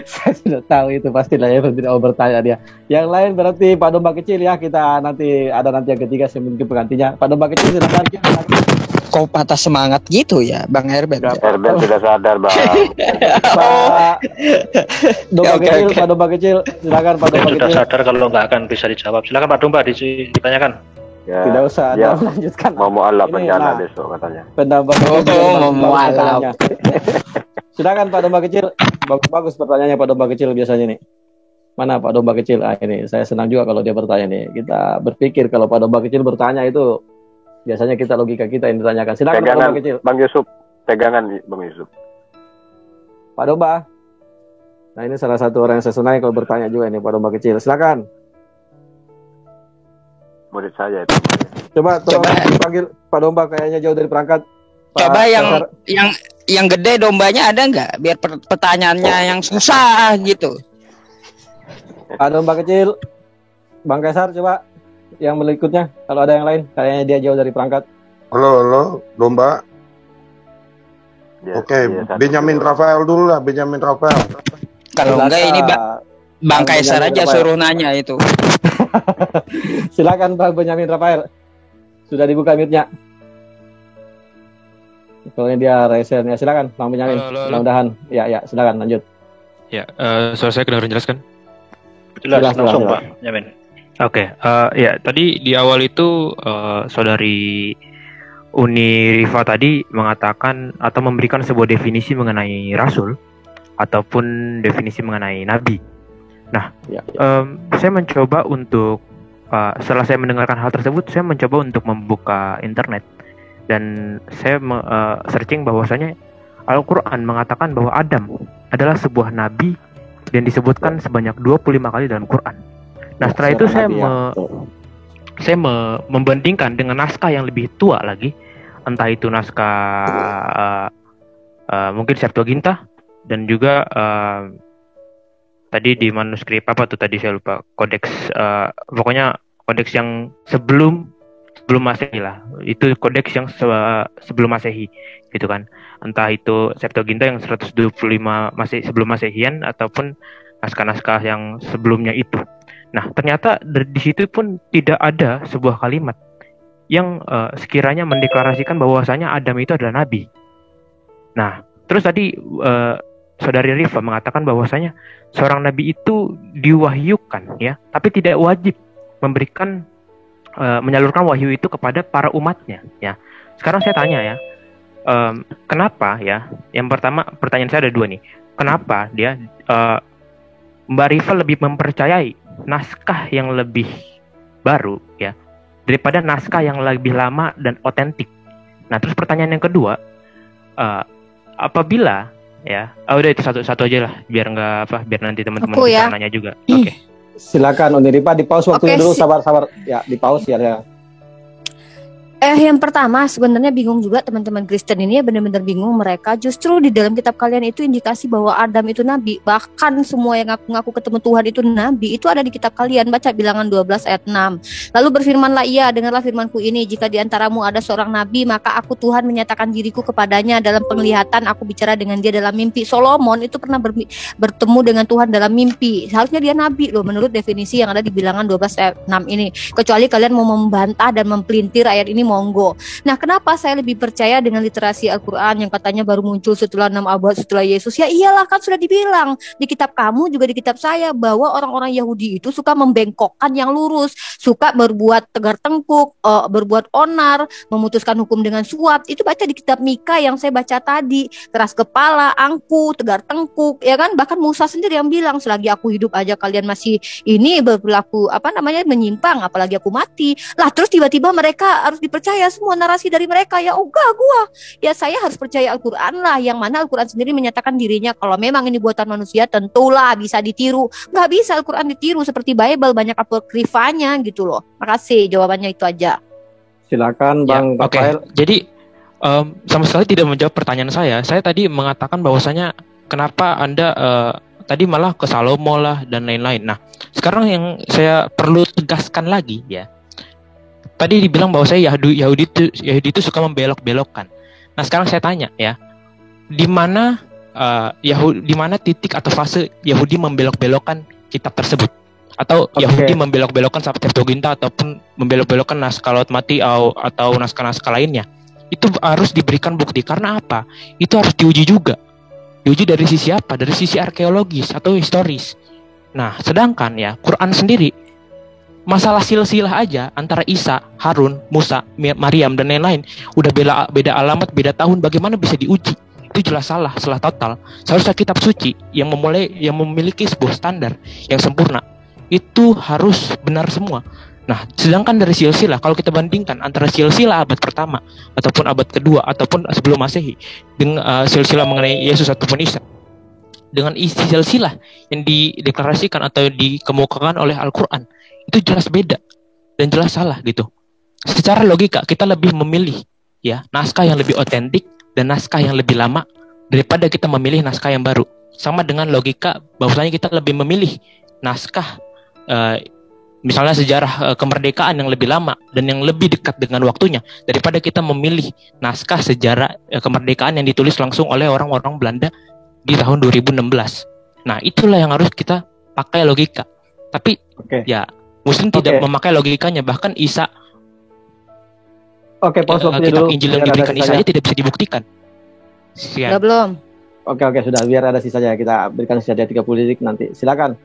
Saya sudah tahu itu pasti layar band tidak mau bertanya dia. Yang lain berarti Pak Domba Kecil ya. Kita nanti yang ketiga saya mungkin penggantinya. Pak Domba Kecil silakan. Kok patah semangat gitu ya, Bang Herben? Herben tidak sadar, Bang. Pak Domba Kecil, Pak Domba Kecil, silakan Pak Domba Kecil. Sudah sadar kalau nggak akan bisa dijawab. Silakan Pak Domba ditanyakan. Ya, tidak usah, ya, lanjutkan. Mau mualaf bencana nah, besok katanya. Penambah mau mualaf. Silakan Pak Domba Kecil. Bagus pertanyaannya Pak Domba Kecil biasanya nih. Mana Pak Domba Kecil? Ini saya senang juga kalau dia bertanya nih. Kita berpikir kalau Pak Domba Kecil bertanya itu biasanya logika kita yang ditanyakan. Silakan pegangan, Pak Domba Kecil. Bang Yusuf, pegangan Bang Yusuf. Pak Domba. Nah ini salah satu orang yang saya senang kalau bertanya juga ini Pak Domba Kecil. Silakan. Murid saya itu. Coba panggil Pak Domba, kayaknya jauh dari perangkat. Coba yang gede dombanya ada nggak? Biar pertanyaannya yang susah gitu. Pak Domba Kecil, Bang Kaisar coba yang berikutnya. Kalau ada yang lain, kayaknya dia jauh dari perangkat. Halo, Domba. Oke, Benjamin Rafael dulu lah, Benjamin Rafael. Kalau enggak ini Bang Kaisar aja suruh nanya itu. Silakan Bang Benjamin Rafael. Sudah dibuka mute-nya. Soalnya dia resen ya, silakan Bang Benjamin. Mudah-mudahan ya silakan lanjut. Ya, suara saya kedengaran jelas kan? Jelas langsung Pak Benjamin. Oke, ya tadi di awal itu saudari Uni Rifa tadi mengatakan atau memberikan sebuah definisi mengenai rasul ataupun definisi mengenai nabi. Nah, saya mencoba untuk setelah saya mendengarkan hal tersebut, saya mencoba untuk membuka internet dan saya searching bahwasanya Al-Quran mengatakan bahwa Adam adalah sebuah nabi dan disebutkan sebanyak 25 kali dalam Quran. Nah, setelah itu saya membandingkan dengan naskah yang lebih tua lagi, entah itu naskah mungkin Septuaginta dan juga tadi di manuskrip apa tuh tadi saya lupa, kodeks pokoknya kodeks yang sebelum Masehi lah, itu kodeks yang sebelum Masehi gitu kan, entah itu Septuaginta yang 125 sebelum Masehian ataupun naskah-naskah yang sebelumnya itu. Nah, ternyata di situ pun tidak ada sebuah kalimat yang sekiranya mendeklarasikan bahwasanya Adam itu adalah nabi. Nah, terus tadi saudari Rifa mengatakan bahwasanya seorang nabi itu diwahyukan ya, tapi tidak wajib memberikan menyalurkan wahyu itu kepada para umatnya ya. Sekarang saya tanya ya, kenapa ya? Yang pertama, pertanyaan saya ada dua nih. Kenapa dia Mbak Rifa lebih mempercayai naskah yang lebih baru ya daripada naskah yang lebih lama dan otentik? Nah, terus pertanyaan yang kedua, apabila ya, udah itu satu aja lah, biar nanti teman-teman bisa nanya juga. Oke. Silakan Uni Rifa, di pause waktunya dulu, sabar ya, di pause ya. Yang pertama sebenarnya bingung juga teman-teman Kristen ini ya, benar-benar bingung mereka. Justru di dalam kitab kalian itu indikasi bahwa Adam itu nabi. Bahkan semua yang ngaku-ngaku ketemu Tuhan itu nabi, itu ada di kitab kalian. Baca Bilangan 12 ayat 6. Lalu berfirmanlah ia, dengarlah firmanku ini, jika di antaramu ada seorang nabi, maka aku Tuhan menyatakan diriku kepadanya dalam penglihatan, aku bicara dengan dia dalam mimpi. Solomon itu pernah bertemu dengan Tuhan dalam mimpi. Seharusnya dia nabi loh menurut definisi yang ada di Bilangan 12 ayat 6 ini. Kecuali kalian mau membantah dan mempelintir ayat ini, monggo. Nah, kenapa saya lebih percaya dengan literasi Al-Quran yang katanya baru muncul setelah 6 abad setelah Yesus? Ya iyalah, kan sudah dibilang di kitab kamu juga di kitab saya bahwa orang-orang Yahudi itu suka membengkokkan yang lurus, suka berbuat tegar tengkuk, berbuat onar, memutuskan hukum dengan suap. Itu baca di kitab Mika yang saya baca tadi, keras kepala, angku, tegar tengkuk, ya kan? Bahkan Musa sendiri yang bilang, selagi aku hidup aja kalian masih ini berperilaku menyimpang, apalagi aku mati. Lah, terus tiba-tiba mereka harus percaya semua narasi dari mereka. Ya saya harus percaya Al-Quran lah, yang mana Al-Quran sendiri menyatakan dirinya kalau memang ini buatan manusia tentulah bisa ditiru. Nggak bisa Al-Quran ditiru seperti Bible, banyak apokrifanya gitu loh. Makasih, jawabannya itu aja. Silakan Bang Rafael. Jadi sama sekali tidak menjawab pertanyaan saya. Saya tadi mengatakan bahwasanya kenapa Anda tadi malah ke Salomo lah dan lain-lain. Nah, sekarang yang saya perlu tegaskan lagi ya, tadi dibilang bahwa saya Yahudi itu suka membelok-belokkan. Nah, sekarang saya tanya ya, di mana titik atau fase Yahudi membelok-belokkan kitab tersebut? Atau Yahudi membelok-belokkan Septuaginta ataupun membelok-belokkan naskah Laut Mati atau naskah-naskah lainnya? Itu harus diberikan bukti. Karena apa? Itu harus diuji juga. Diuji dari sisi apa? Dari sisi arkeologis atau historis. Nah, sedangkan ya Quran sendiri, masalah silsilah aja antara Isa, Harun, Musa, Maryam dan lain-lain udah beda alamat, beda tahun, bagaimana bisa diuji? Itu jelas salah total. Seharusnya kitab suci yang memiliki sebuah standar yang sempurna itu harus benar semua. Nah, sedangkan dari silsilah, kalau kita bandingkan antara silsilah abad pertama ataupun abad kedua ataupun sebelum Masehi dengan silsilah mengenai Yesus ataupun Isa, dengan isi silsilah yang dideklarasikan atau dikemukakan oleh Al-Quran, itu jelas beda dan jelas salah gitu. Secara logika kita lebih memilih ya naskah yang lebih otentik dan naskah yang lebih lama daripada kita memilih naskah yang baru. Sama dengan logika bahwasanya kita lebih memilih naskah misalnya sejarah kemerdekaan yang lebih lama dan yang lebih dekat dengan waktunya daripada kita memilih naskah sejarah kemerdekaan yang ditulis langsung oleh orang-orang Belanda di tahun 2016. Nah, itulah yang harus kita pakai logika. Tapi ya Muslim tidak memakai logikanya, bahkan Isa kitab Injil yang diberikan Isa aja tidak bisa dibuktikan. Sudah belum? Oke, sudah. Biar ada sisanya, kita berikan sisa 30 detik nanti. Silakan.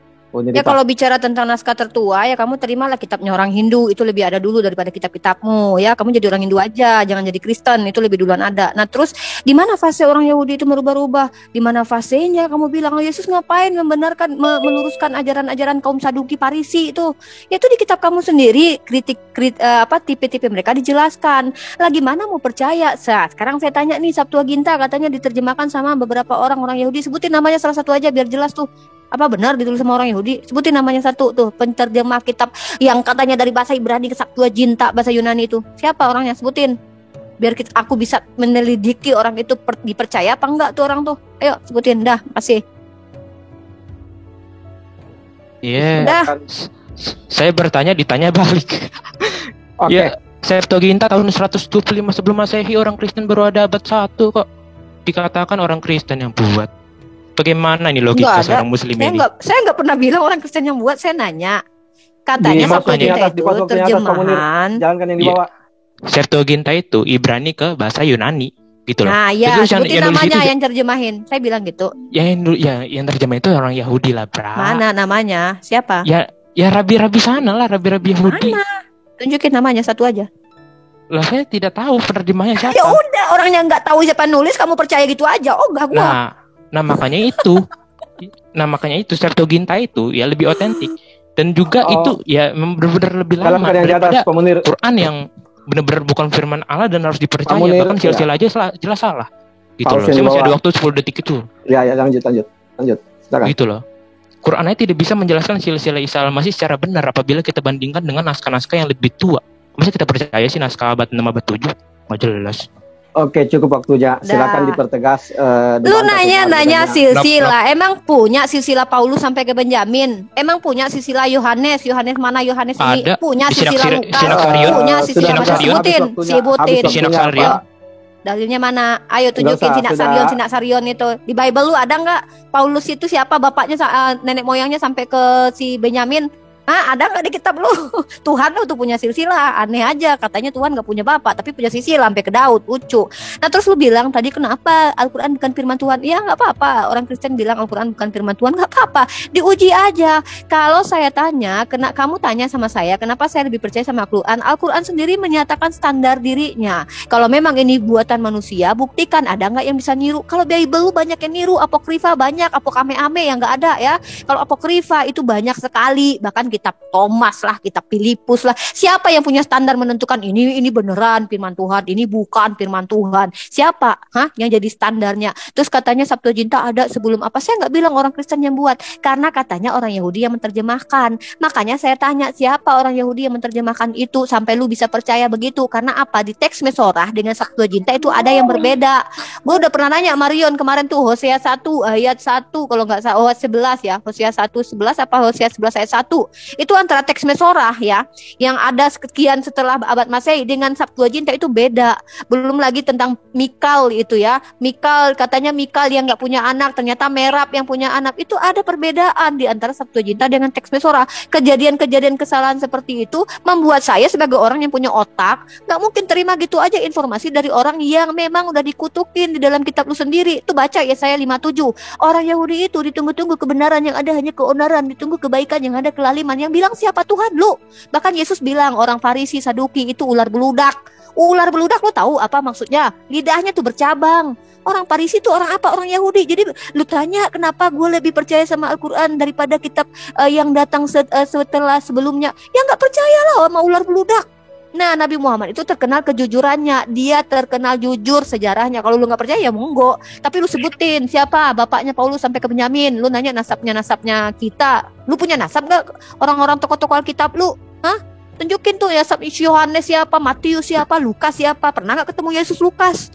Ya kalau bicara tentang naskah tertua ya kamu terimalah kitabnya orang Hindu, itu lebih ada dulu daripada kitab-kitabmu ya. Kamu jadi orang Hindu aja, jangan jadi Kristen, itu lebih duluan ada. Nah terus di mana fase orang Yahudi itu merubah-rubah? Di mana fasenya kamu bilang Yesus ngapain membenarkan meluruskan ajaran-ajaran kaum Saduki Farisi itu? Ya itu di kitab kamu sendiri, tipe-tipe mereka dijelaskan. Lagi mana mau percaya? Sekarang saya tanya nih, Septuaginta katanya diterjemahkan sama beberapa orang Yahudi, sebutin namanya salah satu aja biar jelas tuh. Apa benar ditulis sama orang Yahudi? Sebutin namanya satu tuh, penterjemah kitab yang katanya dari bahasa Ibrani ke Septuaginta bahasa Yunani itu. Siapa orangnya? Sebutin. Biar aku bisa menyelidiki orang itu dipercaya apa enggak tuh orang tuh. Ayo sebutin, dah, kasih. Iya. Yeah. Saya bertanya ditanya balik. Ya, Septuaginta tahun 125 sebelum Masehi, orang Kristen baru ada abad 1 kok. Dikatakan orang Kristen yang buat. Bagaimana ini logika seorang Muslim ini? Saya nggak pernah bilang orang Kristen yang buat, saya nanya. Katanya Septuaginta itu terjemahan. Jangan yang dibawa. Septuaginta itu Ibrani ke bahasa Yunani, gitu loh. Nah, ya, sebutin namanya yang terjemahin. Saya bilang gitu. Yang terjemahin itu orang Yahudi lah, Bra. Mana namanya? Siapa? Ya rabi-rabi sana lah, rabi-rabi Yahudi. Mana? Tunjukin namanya satu aja. Lah saya tidak tahu penerjemahnya siapa. Ya udah, orang yang nggak tahu siapa nulis kamu percaya gitu aja. Oh, enggak gua. Nah makanya itu Septuaginta itu ya lebih otentik dan juga itu ya benar-benar lebih lama daripada Quran yang benar-benar bukan firman Allah dan harus dipercaya. Bahkan silsilah aja jelas salah. Gitu loh. Saya masih ada waktu 10 detik itu. Ya lanjut. Silakan. Gitu loh. Quran itu tidak bisa menjelaskan silsilah Isa al-Masih secara benar apabila kita bandingkan dengan naskah-naskah yang lebih tua. Masa kita percaya sih naskah abad 6 abad 7? Nggak jelas. Oke, cukup waktunya. Silakan dipertegas. Lu nanya silsilah. Emang punya silsilah Paulus sampai ke Benjamin? Emang punya silsilah Yohanes? Yohanes mana Yohanes ini? Punya silsilah Lukas? Punya silsilah mana? Sebutin. Dalilnya mana? Ayo tunjukin Sinaksarion itu. Di Bible lu ada nggak? Paulus itu siapa? Bapaknya, nenek moyangnya sampai ke si Benyamin? Ada nggak di kitab lu? Tuhan lu tuh punya silsilah. Aneh aja, katanya Tuhan nggak punya bapak tapi punya silsilah sampai ke Daud, lucu. Nah terus lu bilang tadi kenapa Al-Quran bukan firman Tuhan? Ya nggak apa-apa, orang Kristen bilang Al-Quran bukan firman Tuhan, nggak apa-apa, diuji aja. Kalau saya tanya, kamu tanya sama saya kenapa saya lebih percaya sama Al-Quran? Al-Quran sendiri menyatakan standar dirinya. Kalau memang ini buatan manusia, buktikan ada nggak yang bisa niru. Kalau Bible lu banyak yang niru, apokrifa banyak, apokame-ame yang nggak ada ya. Kalau apokrifa itu banyak sekali, bahkan kitab Thomas lah, kitab Filipus lah. Siapa yang punya standar menentukan ini beneran firman Tuhan, ini bukan firman Tuhan? Siapa? Yang jadi standarnya? Terus katanya Septuaginta ada sebelum apa? Saya nggak bilang orang Kristen yang buat, karena katanya orang Yahudi yang menerjemahkan. Makanya saya tanya siapa orang Yahudi yang menerjemahkan itu sampai lu bisa percaya begitu? Karena apa? Di teks Mesorah dengan Septuaginta itu ada yang berbeda. Gue udah pernah nanya Marion kemarin tuh Hosea 1 ayat 1 kalau nggak salah, 11 ya, Hosea 1:11 apa Hosea 11 ayat 1. Itu antara teks Mesorah ya, yang ada sekian setelah abad Masehi dengan Septuaginta itu beda. Belum lagi tentang Mikal itu ya. Mikal katanya Mikal yang nggak punya anak, ternyata Merab yang punya anak. Itu ada perbedaan di antara Septuaginta dengan teks Mesorah. Kejadian-kejadian kesalahan seperti itu membuat saya sebagai orang yang punya otak nggak mungkin terima gitu aja informasi dari orang yang memang udah dikutukin di dalam kitab lu sendiri. Itu baca ya saya 57. Orang Yahudi itu ditunggu-tunggu kebenaran yang ada hanya keonaran, ditunggu kebaikan yang ada kelaliman. Yang bilang siapa Tuhan lu? Bahkan Yesus bilang orang Farisi Saduki itu ular beludak. Ular beludak lu tahu apa maksudnya? Lidahnya tuh bercabang. Orang Farisi itu orang apa? Orang Yahudi. Jadi lu tanya kenapa gue lebih percaya sama Al-Quran daripada kitab yang datang setelah sebelumnya? Ya nggak percaya lah sama ular beludak. Nah Nabi Muhammad itu terkenal kejujurannya. Dia terkenal jujur sejarahnya. Kalau lu gak percaya ya monggo. Tapi lu sebutin siapa bapaknya Paulus sampai ke Benyamin. Lu nanya nasabnya kita. Lu punya nasab gak orang-orang tokoh-tokoh Alkitab lu? Tunjukin tuh ya Yohanes siapa, Matius siapa, Lukas siapa. Pernah gak ketemu Yesus Lukas?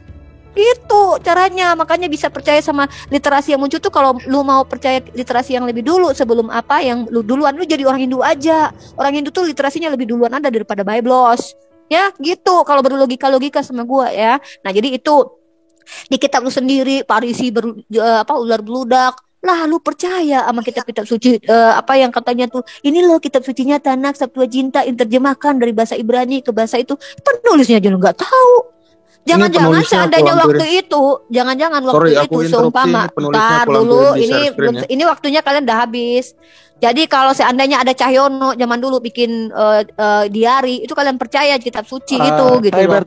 Gitu caranya, makanya bisa percaya sama literasi yang muncul tuh. Kalau lu mau percaya literasi yang lebih dulu sebelum apa yang lu duluan, lu jadi orang Hindu aja. Orang Hindu tuh literasinya lebih duluan ada daripada Biblos. Ya gitu kalau berlogika sama gua ya. Nah jadi itu di kitab lu sendiri Parisi ular beludak. Lah lu percaya sama kitab-kitab suci apa yang katanya tuh ini loh kitab sucinya Tanakh Septuaginta diterjemahkan dari bahasa Ibrani ke bahasa itu, penulisnya aja lu nggak tahu. Jangan-jangan seandainya waktu itu, seumpama, ntar dulu ini waktunya kalian udah habis. Jadi kalau seandainya ada Cahyono zaman dulu bikin diari, itu kalian percaya kitab suci itu gitu. Timer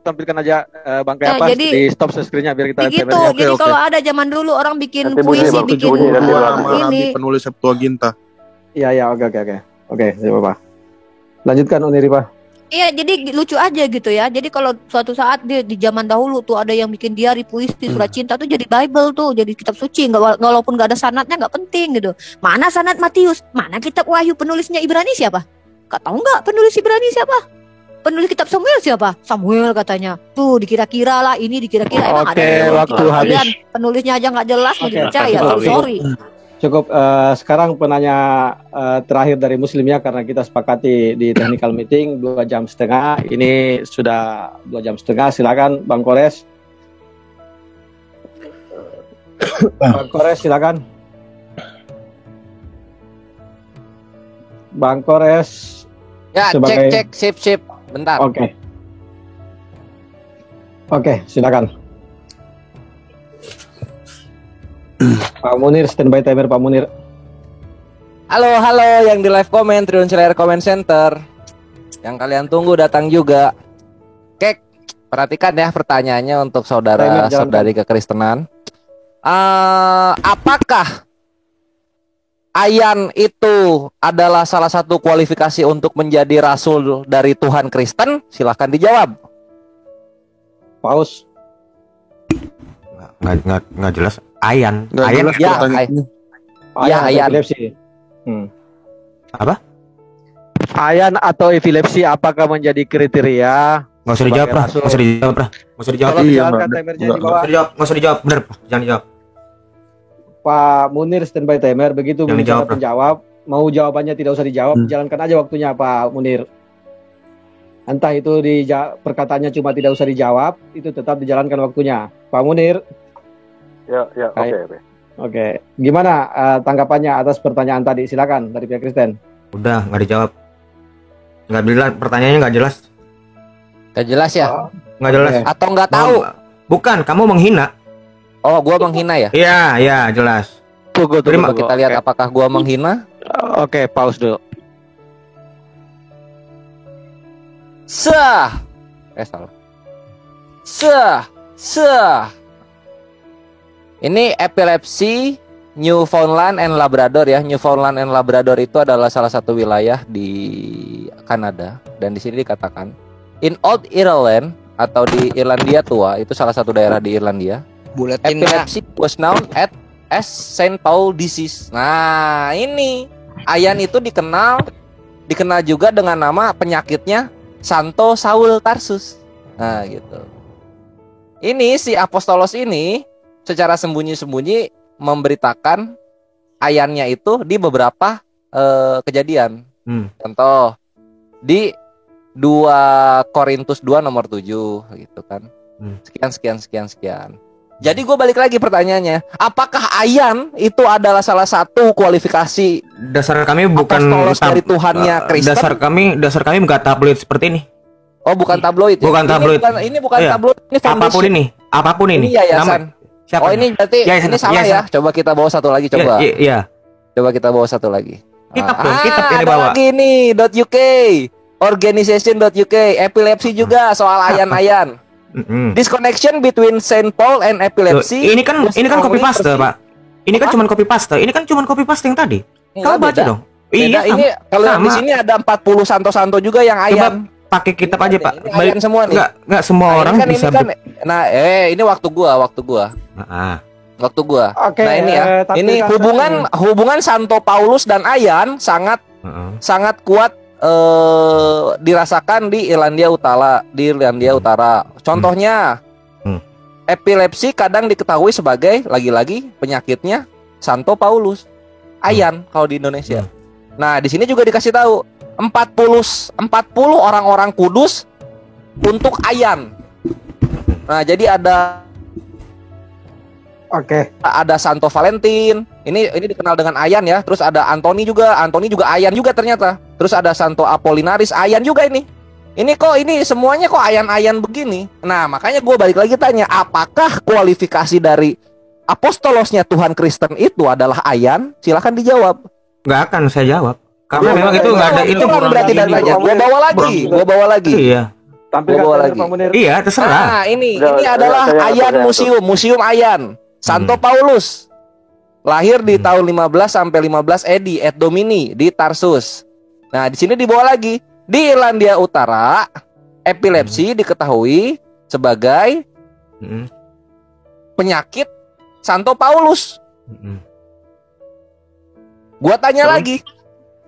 tampilkan aja Bang Kepas di stop screen-nya biar kita lihat gitu. Jadi kalau ada zaman dulu orang bikin puisi, bikin ini penulis Septuaginta. Iya, oke. Oke, tidak apa-apa. Lanjutkan Uniripa. Iya, jadi lucu aja gitu ya. Jadi kalau suatu saat dia di zaman dahulu tuh ada yang bikin diari puisi surat cinta tuh jadi Bible tuh, jadi kitab suci. Walaupun nggak ada sanadnya nggak penting gitu. Mana sanad Matius? Mana kitab Wahyu penulisnya Ibrani siapa? Gak tahu nggak penulis Ibrani siapa? Penulis kitab Samuel siapa? Samuel katanya. Tuh dikira-kira lah, ini dikira-kira. Emang ada waktu habis. Penulisnya aja nggak jelas mau dipercaya. Sorry. Cukup sekarang penanya terakhir dari Muslimnya karena kita sepakati di technical meeting 2 jam setengah. Ini sudah 2 jam setengah. Silakan Bang Kores. Bang Kores silakan. Bang Kores. Ya, sebagai... cek sip. Bentar. Oke, silakan. Pak Munir, standby timer Pak Munir. Halo yang di live comment, Triun Slayer Comment Center. Yang kalian tunggu datang juga. Oke, perhatikan ya pertanyaannya untuk saudara-saudari kekristenan. Apakah Ayan itu adalah salah satu kualifikasi untuk menjadi rasul dari Tuhan Kristen? Silahkan dijawab. Paus. Nggak jelas. Ayan. Ayan. Epilepsi. Apa? Ayan atau epilepsi apakah menjadi kriteria? Nggak usah dijawab, Bro. Nggak usah dijawab. Bener, jangan dijawab. Pak Munir standby timer. Begitu bicara penjawab, mau jawabannya tidak usah dijawab, jalankan aja waktunya Pak Munir. Entah itu perkataannya cuma tidak usah dijawab, itu tetap dijalankan waktunya. Pak Munir. Ya, oke. Gimana tanggapannya atas pertanyaan tadi? Silakan dari pihak Kristen. Udah, nggak dijawab. Nggak jelas, pertanyaannya nggak jelas. Nggak jelas ya? Nggak jelas. Atau nggak tahu? Bukan, kamu menghina. Oh, gua menghina ya? Iya, jelas. Tunggu. Kita lihat apakah gua menghina. Oke, pause dulu. Salah. Ini epilepsi Newfoundland and Labrador ya. Newfoundland and Labrador itu adalah salah satu wilayah di Kanada, dan di sini dikatakan in Old Ireland atau di Irlandia Tua, itu salah satu daerah di Irlandia. Epilepsy was known as Saint Paul disease. Nah, ini Ayan itu dikenal juga dengan nama penyakitnya Santo Saul Tarsus. Nah, gitu. Ini si Apostolos ini secara sembunyi-sembunyi memberitakan ayannya itu di beberapa kejadian. Contoh di 2 Korintus 2 nomor 7 gitu kan. Sekian. Jadi gue balik lagi pertanyaannya, apakah Ayan itu adalah salah satu kualifikasi dasar kami bukan dari Tuhannya Kristen? Dasar kami bukan tabloid seperti ini. Oh, bukan tabloid ya? Bukan tabloid. Ini bukan tabloid, ini foundation. Apapun ini. Ini yayasan. Siapa? Oh, ini berarti ini salah ya. Coba kita bawa satu lagi coba. Iya. Coba kita bawa satu lagi. Kitab yang dibawa. Lagi nih .uk. Organization.uk. Epilepsi juga soal ayan-ayan. Disconnection between Saint Paul and epilepsy. Ini kan copy paste, Pak. Ini kan cuma copy paste yang tadi. Kamu baca dong. Iya, ini kalau di sini ada 40 santo-santo juga yang ayan. Pakai kitab aja, Pak. Ayan semua nih. Enggak semua orang bisa. Ini waktu gua. Waktu gua. Okay, nah ini ya. Ini hubungan Santo Paulus dan Ayan sangat kuat dirasakan di Irlandia Utara. Contohnya epilepsi kadang diketahui sebagai lagi-lagi penyakitnya Santo Paulus. Ayan kalau di Indonesia. Nah, di sini juga dikasih tahu 40 orang-orang kudus untuk ayan. Nah, jadi ada ada Santo Valentin. Ini dikenal dengan ayan ya. Terus ada Antoni juga ayan juga ternyata. Terus ada Santo Apollinaris ayan juga ini. Ini semuanya kok ayan-ayan begini. Nah, makanya gue balik lagi tanya, apakah kualifikasi dari apostolosnya Tuhan Kristen itu adalah ayan? Silahkan dijawab. Nggak akan saya jawab. Karena memang itu nggak ada itu berarti datanya. Gue bawa lagi. Iya. Tampilkan lagi. Iya, terserah. Nah, ini adalah ayan museum ayan. Santo Paulus. Lahir di tahun 15 sampai 15 AD, et Domini di Tarsus. Nah, di sini dibawa lagi. Di Irlandia Utara, epilepsi diketahui sebagai penyakit Santo Paulus. Gua tanya lagi.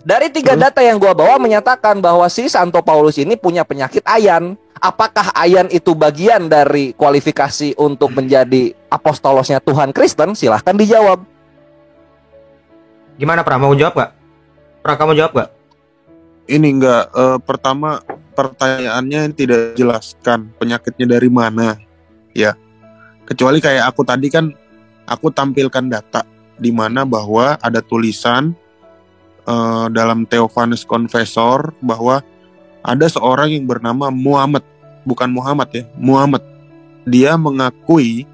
Dari 3 data yang gua bawa menyatakan bahwa si Santo Paulus ini punya penyakit ayan. Apakah ayan itu bagian dari kualifikasi untuk menjadi apostolosnya Tuhan Kristen? Silahkan dijawab. Gimana, Pra? Mau jawab gak? Pra, kamu jawab gak? Ini enggak, pertama pertanyaannya tidak jelaskan penyakitnya dari mana, ya. Kecuali kayak aku tadi kan, aku tampilkan data di mana bahwa ada tulisan dalam Theophanes Confessor bahwa ada seorang yang bernama Muhammad, bukan Muhammad ya, Muhammad. Dia mengakui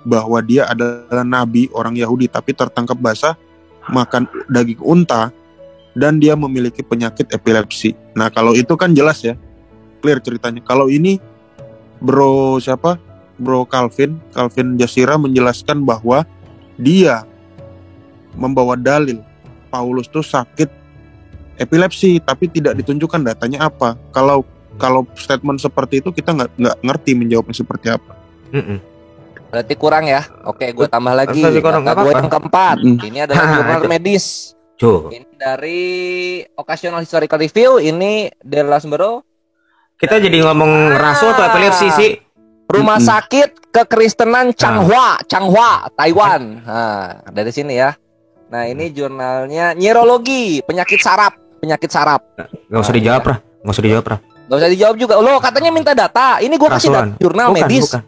bahwa dia adalah nabi orang Yahudi, tapi tertangkap basah makan daging unta. Dan dia memiliki penyakit epilepsi. Nah, kalau itu kan jelas ya, clear ceritanya. Kalau ini Bro Calvin Jasira menjelaskan bahwa dia membawa dalil Paulus tuh sakit epilepsi, tapi tidak ditunjukkan datanya apa. Kalau statement seperti itu kita nggak ngerti menjawabnya seperti apa. Berarti kurang ya. Oke, gue tambah lagi. Gue yang keempat. Ini adalah jurnal medis. Ini dari Occasional Historical Review. Ini dari Lasbro. Kita jadi ngomong rasul atau epilepsi sih? Rumah sakit kekristenan Changhua, Taiwan. Nah, dari sini ya. Nah, ini jurnalnya neurologi, penyakit saraf. Gak usah dijawab, Pra. Gak usah dijawab juga. Lo katanya minta data. Ini gua kasih jurnal medis.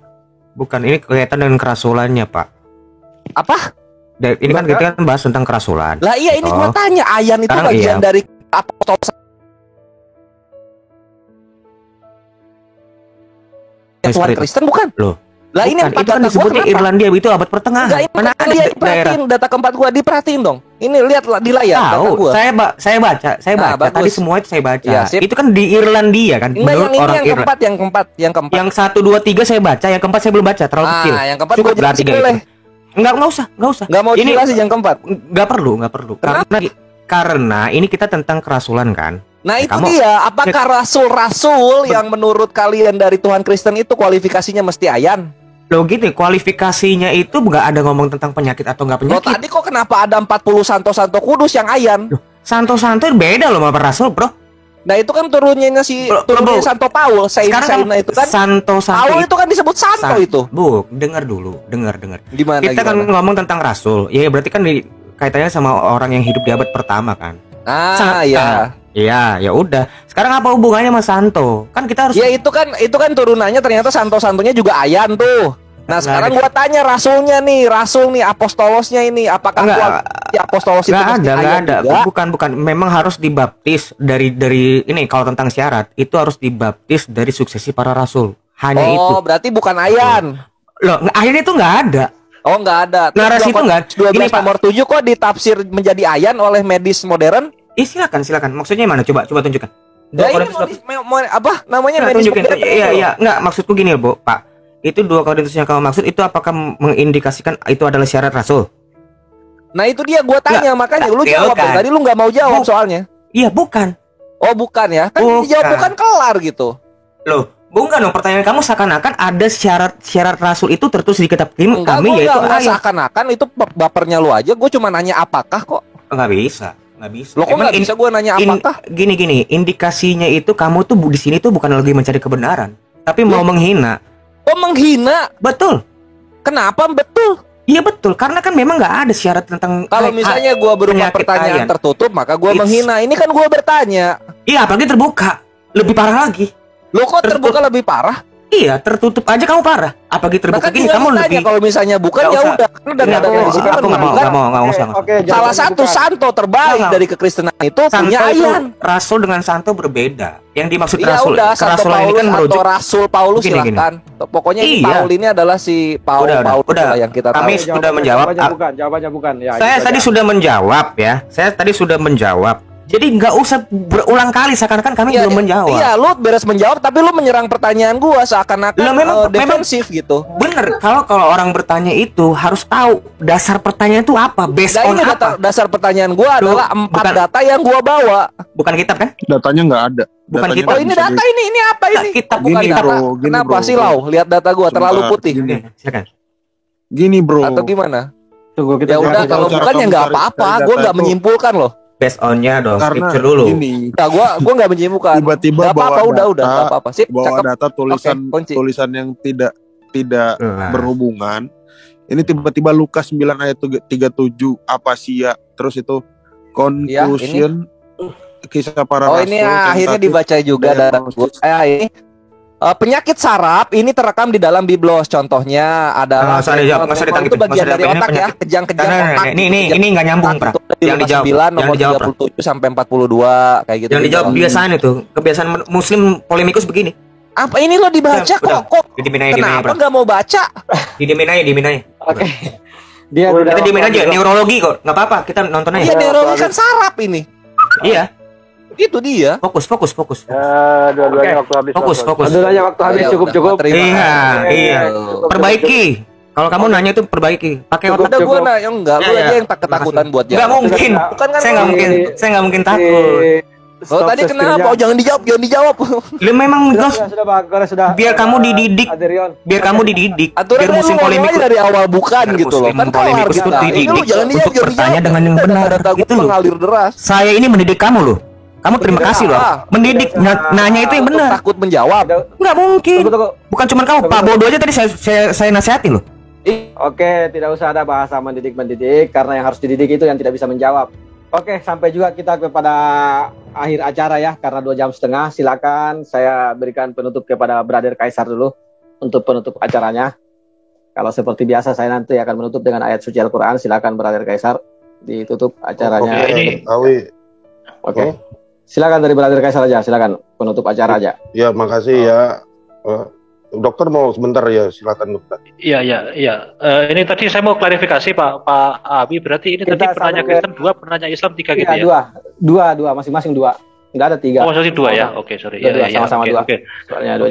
Bukan, ini kelihatan dengan kerasulannya, Pak. Apa? Ini kan kita kan bahas tentang kerasulan. Lah iya, ini gua tanya, ayan itu bagian dari apostol Tuhan Kristen bukan? Loh. Lah ini itu kan disebutnya Irlandia, itu abad pertengahan. Mana ada daerah? Data keempat gua diperhatiin dong. Ini lihat di layar. Tahu, saya baca. Tadi semua itu saya baca. Ya, itu kan di Irlandia kan. Menurut orang Irlandia. Yang keempat. Yang 1, 2, 3 saya baca, yang keempat saya belum baca, terlalu kecil. Yang keempat cukup berarti boleh. Enggak usah. Enggak mau jelasin yang keempat. Enggak perlu. Karena ini kita tentang kerasulan kan. Nah, itu dia. Apakah rasul-rasul yang menurut kalian dari Tuhan Kristen itu kualifikasinya mesti ayan? Loh gitu, kualifikasinya itu nggak ada ngomong tentang penyakit atau nggak penyakit. Loh, tadi kok kenapa ada 40 santo-santo kudus yang ayan? Loh, santo-santo beda loh sama rasul, Bro. Nah, itu kan turunnya Santo Paul. Sekarang itu kan santo-santo. Paul itu kan disebut santo itu. Bu, dengar dulu. Gimana? Kita kan ngomong tentang rasul. Ya berarti kan kaitannya sama orang yang hidup di abad pertama kan. Iya. Iya, ya udah. Sekarang apa hubungannya sama santo? Kan kita harus. Ya itu kan turunannya ternyata santo-santonya juga ayan tuh. Nah, sekarang gua tanya rasul nih, apostolosnya ini, apakah apostolos itu nggak ada. Bukan. Memang harus dibaptis dari ini. Kalau tentang syarat itu harus dibaptis dari suksesi para rasul. Hanya itu. Oh, berarti bukan ayan. Loh, ayan itu nggak ada. Oh, nggak ada. Narasi itu nggak. 12 nomor 7 kok ditafsir menjadi ayan oleh medis modern? Silakan. Maksudnya mana? Coba tunjukkan. Apa namanya medis modern? Iya. Nggak, maksudku gini, Bu, Pak. Itu 2 Korintus yang kamu maksud itu apakah mengindikasikan itu adalah syarat rasul? Nah, itu dia gua tanya, makanya lu jawab. Tadi lu nggak mau jawab soalnya. Iya, bukan. Oh, bukan ya? Kan dijawab bukan kelar gitu. Loh, bukan dong, pertanyaan kamu seakan-akan ada syarat rasul itu tertulis di kitab kami yaitu seakan-akan itu bapernya lu aja. Gue cuma nanya apakah kok. Nggak bisa. Lo kok nggak bisa gue nanya apakah? Gini, indikasinya itu kamu tuh di sini tuh bukan lagi mencari kebenaran, tapi mau menghina. Oh, menghina. Betul. Kenapa betul? Iya betul, karena kan memang nggak ada syarat tentang kalau misalnya gue berupa pertanyaan tertutup, maka gue menghina. Ini kan gue bertanya. Iya, apalagi terbuka, lebih parah lagi. Lo kok terbuka lebih parah? Iya, tertutup aja kamu parah. Apalagi terbuka gini kamu lebih. Kalau misalnya bukan ya udah, kan udah ada di sini. Aku nggak mau. Salah satu santo terbaik dari kekristenan itu punya Ayan. Rasul dengan santo berbeda. Yang dimaksud ya Rasul. Udah, Santo Paulus ini kan atau Rasul Paulus silahkan. Pokoknya Paul ini adalah si Paulus yang kita tahu. Kami sudah menjawab. Jawabannya bukan. Ya, saya tadi sudah menjawab ya. Jadi nggak usah berulang kali seakan-akan kami belum menjawab. Iya, lu beres menjawab tapi lu menyerang pertanyaan gua seakan-akan defensif gitu. Bener, kalau orang bertanya itu harus tahu dasar pertanyaan itu apa, based on apa. Dasar pertanyaan gua adalah 4 data yang gua bawa. Bukan kitab kan? Datanya nggak ada. Bukan datanya kitab. Oh, ini data ini apa ini? Kitab bukan gini, data. Bro, gini, kenapa bro, sih Lau? Lihat data gua terlalu putih. Silakan. Gini, Bro. Atau gimana? Tunggu kita. Ya udah, kalau bukan ya nggak apa-apa. Gua nggak menyimpulkan loh. Based on-nya dong, karena dulu. Gini, nah, gua nggak menyimpulkan. Tiba-tiba bawa udah apa-apa. Sip, bawa data tulisan yang tidak berhubungan. Ini tiba-tiba Lukas 9 ayat 37 Apasia, terus itu conclusion kisah para rasul. Oh, ini akhirnya dibaca juga dari gua. Ini penyakit saraf ini terekam di dalam biblos. Contohnya ada itu bagian dari otak ya, kejang-kejang otak. Ini nggak nyambung, Pra. Yang dijawab nomor 37 sampai 42 kayak gitu. Yang dijawab kebiasaan muslim polemikus begini. Apa ini lo dibaca kok? Kenapa nggak mau baca? Didimin aja. Oke. Kita didimin aja, neurologi kok. Nggak apa-apa, kita nonton aja. Iya, neurologi kan saraf ini. Iya. Itu dia. Fokus. Dua-duanya waktu habis. Fokus. Dua-duanya waktu habis cukup. Iya. Perbaiki. Kalau kamu nanya itu perbaiki. Pakai otak. Udah gua nanya enggak, lu aja yang ketakutan buat jawab. Enggak mungkin. Saya enggak mungkin takut. Oh, tadi kenapa? Oh, jangan dijawab. Lu memang sudah. Biar kamu dididik. Biar musim polemik dari awal bukan gitu loh. Kan polemik itu dididik untuk bertanya dengan yang benar. Itu loh. Saya ini mendidik kamu loh. Kamu terima kasih loh. Mendidik nanya itu yang benar. Takut menjawab. Enggak mungkin. Bukan cuma kamu, Pak Bodo aja tadi saya nasihati loh. Oke, tidak usah ada bahasa mendidik karena yang harus dididik itu yang tidak bisa menjawab. Oke, sampai juga kita kepada akhir acara ya, karena 2 jam setengah. Silakan saya berikan penutup kepada Brother Kaisar dulu untuk penutup acaranya. Kalau seperti biasa saya nanti akan menutup dengan ayat suci Al-Quran. Silakan Brother Kaisar ditutup acaranya. Oke. Silakan dari Brother Kaisar aja, silakan penutup acara aja. Ya, makasih ya. Dokter mau sebentar ya, silakan dokter. Iya. Ini tadi saya mau klarifikasi Pak Abi, berarti ini tadi penanya Kristen 2, penanya Islam 3 gitu ya? Dua, masing-masing 2. Enggak ada 3. Oh, masih 2 ya? Oke, sorry. Sama-sama 2. Oke,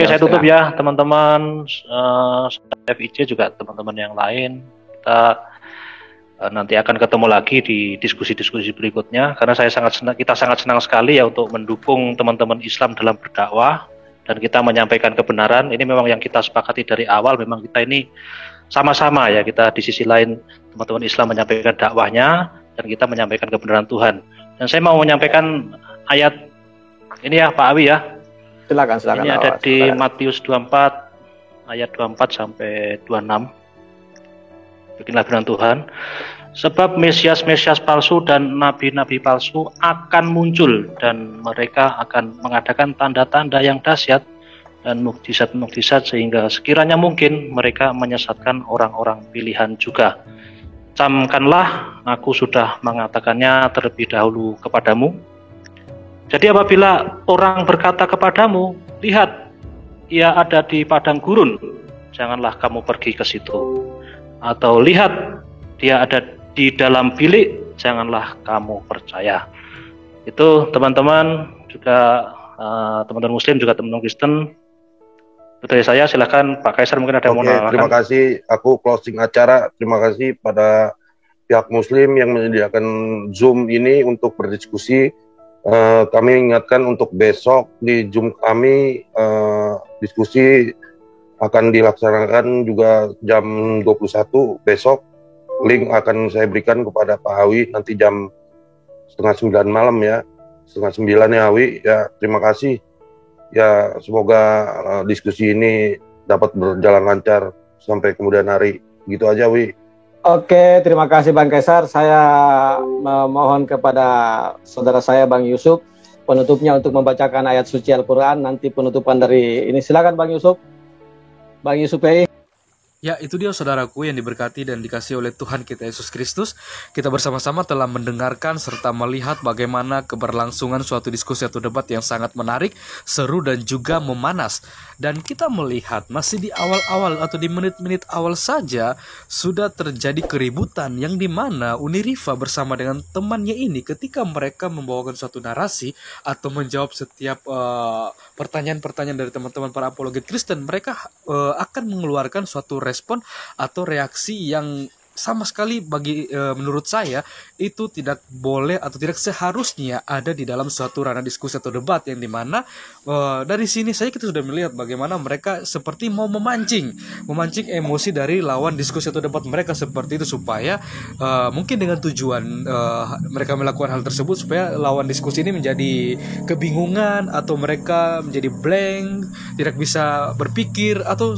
saya tutup ya, teman-teman FIC juga teman-teman yang lain. Kita nanti akan ketemu lagi di diskusi-diskusi berikutnya, karena kita sangat senang sekali ya untuk mendukung teman-teman Islam dalam berdakwah. Dan kita menyampaikan kebenaran, ini memang yang kita sepakati dari awal, memang kita ini sama-sama ya, kita di sisi lain teman-teman Islam menyampaikan dakwahnya, dan kita menyampaikan kebenaran Tuhan. Dan saya mau menyampaikan ayat ini ya Pak Awi ya. Silakan. Ini ada di Matius 24, ayat 24 sampai 26. Beginilah firman Tuhan. Sebab Mesias palsu dan nabi-nabi palsu akan muncul, dan mereka akan mengadakan tanda-tanda yang dahsyat dan mukjizat-mukjizat, sehingga sekiranya mungkin mereka menyesatkan orang-orang pilihan juga. Camkanlah, aku sudah mengatakannya terlebih dahulu kepadamu. Jadi apabila orang berkata kepadamu, lihat, ia ada di padang gurun, janganlah kamu pergi ke situ. Atau lihat, dia ada di dalam bilik, janganlah kamu percaya. Itu teman-teman juga teman-teman Muslim juga teman-teman Kristen. Itu dari saya, silakan Pak Kaisar mungkin ada yang mau menambahkan. Terima kasih. Aku closing acara. Terima kasih pada pihak Muslim yang menyediakan Zoom ini untuk berdiskusi. Kami ingatkan untuk besok di Zoom kami diskusi akan dilaksanakan juga jam 21 besok. Link akan saya berikan kepada Pak Awi nanti jam 8:30 malam ya, 8:30 ya Awi ya. Terima kasih ya, semoga diskusi ini dapat berjalan lancar sampai kemudian hari. Gitu aja, Wi. Oke, terima kasih Bang Kaisar. Saya memohon kepada saudara saya Bang Yusuf penutupnya untuk membacakan ayat suci Al-Quran. Nanti penutupan dari ini, silakan Bang Yusuf. Bang Yusuf PI. Ya, itu dia saudaraku yang diberkati dan dikasihi oleh Tuhan kita Yesus Kristus. Kita bersama-sama telah mendengarkan serta melihat bagaimana keberlangsungan suatu diskusi atau debat yang sangat menarik, seru dan juga memanas. Dan kita melihat masih di awal-awal atau di menit-menit awal saja sudah terjadi keributan yang dimana Uniriva bersama dengan temannya ini ketika mereka membawakan suatu narasi atau menjawab setiap pertanyaan-pertanyaan dari teman-teman para apologet Kristen, mereka akan mengeluarkan suatu respon atau reaksi yang sama sekali menurut saya itu tidak boleh atau tidak seharusnya ada di dalam suatu ranah diskusi atau debat, yang dimana dari sini saja kita sudah melihat bagaimana mereka seperti mau memancing emosi dari lawan diskusi atau debat mereka seperti itu, supaya mungkin dengan tujuan mereka melakukan hal tersebut supaya lawan diskusi ini menjadi kebingungan atau mereka menjadi blank, tidak bisa berpikir atau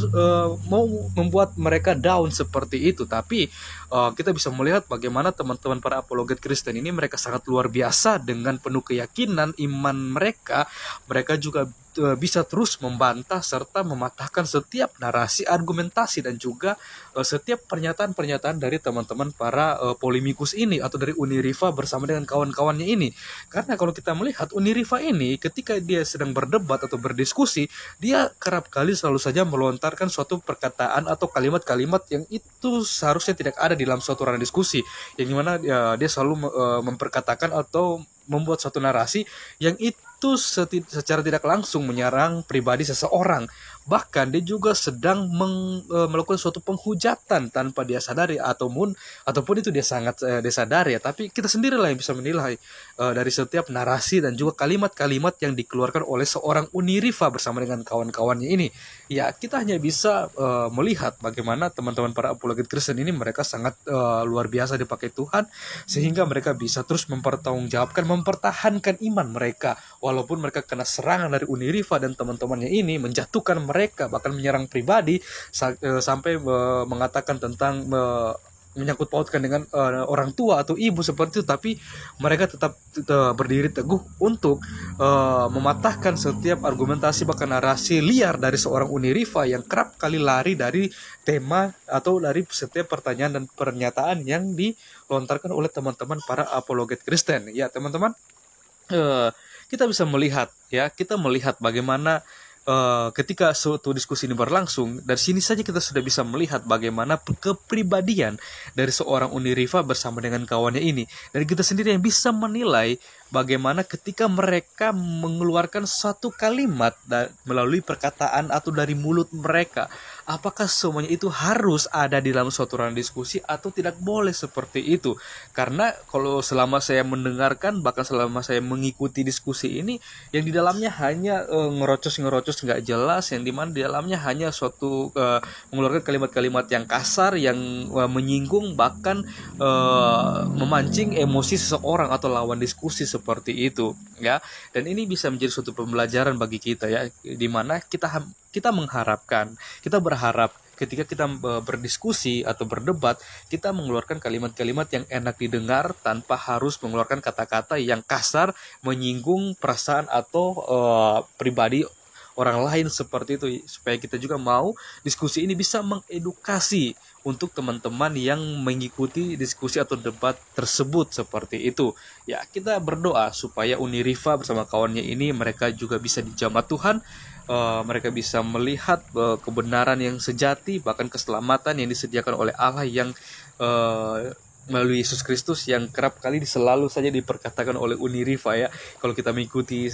mau membuat mereka down seperti itu. Tapi kita bisa melihat bagaimana teman-teman para apologet Kristen ini mereka sangat luar biasa dengan penuh keyakinan iman mereka. Mereka juga bisa terus membantah serta mematahkan setiap narasi, argumentasi dan juga setiap pernyataan-pernyataan dari teman-teman para polemikus ini atau dari Uniriva bersama dengan kawan-kawannya ini. Karena kalau kita melihat Uniriva ini ketika dia sedang berdebat atau berdiskusi, dia kerap kali selalu saja melontarkan suatu perkataan atau kalimat-kalimat yang itu seharusnya tidak ada di dalam suatu ranah diskusi, yang dimana dia selalu memperkatakan atau membuat suatu narasi yang itu secara tidak langsung menyerang pribadi seseorang. Bahkan dia juga sedang melakukan suatu penghujatan tanpa dia sadari ataupun itu dia sangat sadari ya. Tapi kita sendirilah yang bisa menilai dari setiap narasi dan juga kalimat-kalimat yang dikeluarkan oleh seorang Uniriva bersama dengan kawan-kawannya ini. Ya, kita hanya bisa melihat bagaimana teman-teman para apologet Kristen ini mereka sangat luar biasa dipakai Tuhan, sehingga mereka bisa terus mempertanggungjawabkan, mempertahankan iman mereka walaupun mereka kena serangan dari Uniriva dan teman-temannya ini, menjatuhkan mereka, bahkan menyerang pribadi sampai mengatakan tentang menyangkut pautkan dengan orang tua atau ibu seperti itu. Tapi mereka tetap berdiri teguh untuk mematahkan setiap argumentasi bahkan narasi liar dari seorang Uniriva yang kerap kali lari dari tema atau dari setiap pertanyaan dan pernyataan yang dilontarkan oleh teman-teman para apologet Kristen. Ya teman-teman, kita bisa melihat bagaimana ketika suatu diskusi ini berlangsung, dari sini saja kita sudah bisa melihat bagaimana kepribadian dari seorang Uniriva bersama dengan kawannya ini. Dan kita sendiri yang bisa menilai bagaimana ketika mereka mengeluarkan suatu kalimat melalui perkataan atau dari mulut mereka, apakah semuanya itu harus ada di dalam suatu ranah diskusi atau tidak boleh seperti itu. Karena kalau selama saya mendengarkan, bahkan selama saya mengikuti diskusi ini, yang di dalamnya hanya ngerocos nggak jelas, yang dimana di dalamnya hanya suatu mengeluarkan kalimat-kalimat yang kasar, yang menyinggung, bahkan memancing emosi seseorang atau lawan diskusi seperti itu ya. Dan ini bisa menjadi suatu pembelajaran bagi kita ya, dimana kita berharap ketika kita berdiskusi atau berdebat, kita mengeluarkan kalimat-kalimat yang enak didengar tanpa harus mengeluarkan kata-kata yang kasar, menyinggung perasaan atau pribadi orang lain seperti itu, supaya kita juga mau diskusi ini bisa mengedukasi untuk teman-teman yang mengikuti diskusi atau debat tersebut seperti itu. Ya, kita berdoa supaya Uniriva bersama kawannya ini mereka juga bisa dijamah Tuhan, mereka bisa melihat kebenaran yang sejati, bahkan keselamatan yang disediakan oleh Allah yang melalui Yesus Kristus, yang kerap kali selalu saja diperkatakan oleh Uniriva ya. Kalau kita mengikuti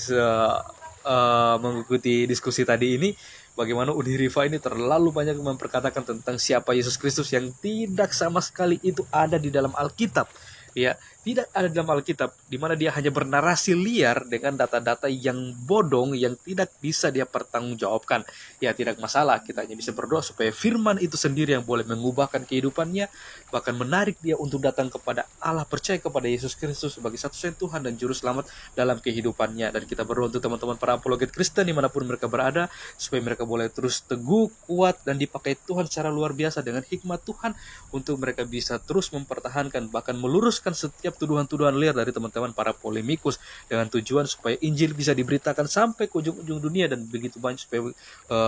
diskusi tadi ini, bagaimana Uniriva ini terlalu banyak memperkatakan tentang siapa Yesus Kristus yang tidak sama sekali itu ada di dalam Alkitab ya. tidak ada dalam Alkitab, di mana dia hanya bernarasi liar dengan data-data yang bodong yang tidak bisa dia pertanggungjawabkan. Ya tidak masalah, kita hanya bisa berdoa supaya firman itu sendiri yang boleh mengubahkan kehidupannya, bahkan menarik dia untuk datang kepada Allah, percaya kepada Yesus Kristus sebagai satu-satunya Tuhan dan Juru Selamat dalam kehidupannya. Dan kita berdoa untuk teman-teman para apologet Kristen dimanapun mereka berada, supaya mereka boleh terus teguh, kuat, dan dipakai Tuhan secara luar biasa dengan hikmat Tuhan, untuk mereka bisa terus mempertahankan, bahkan meluruskan setiap tuduhan-tuduhan liar dari teman-teman para polemikus, dengan tujuan supaya Injil bisa diberitakan sampai ke ujung-ujung dunia, dan begitu banyak supaya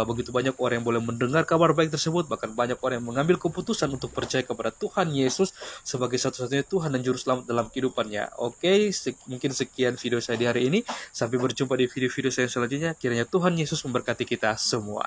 begitu banyak orang yang boleh mendengar kabar baik tersebut, bahkan banyak orang yang mengambil keputusan untuk percaya kepada Tuhan Yesus sebagai satu-satunya Tuhan dan Juru Selamat dalam kehidupannya. Oke, mungkin sekian video saya di hari ini. Sampai berjumpa di video-video saya selanjutnya. Kiranya Tuhan Yesus memberkati kita semua.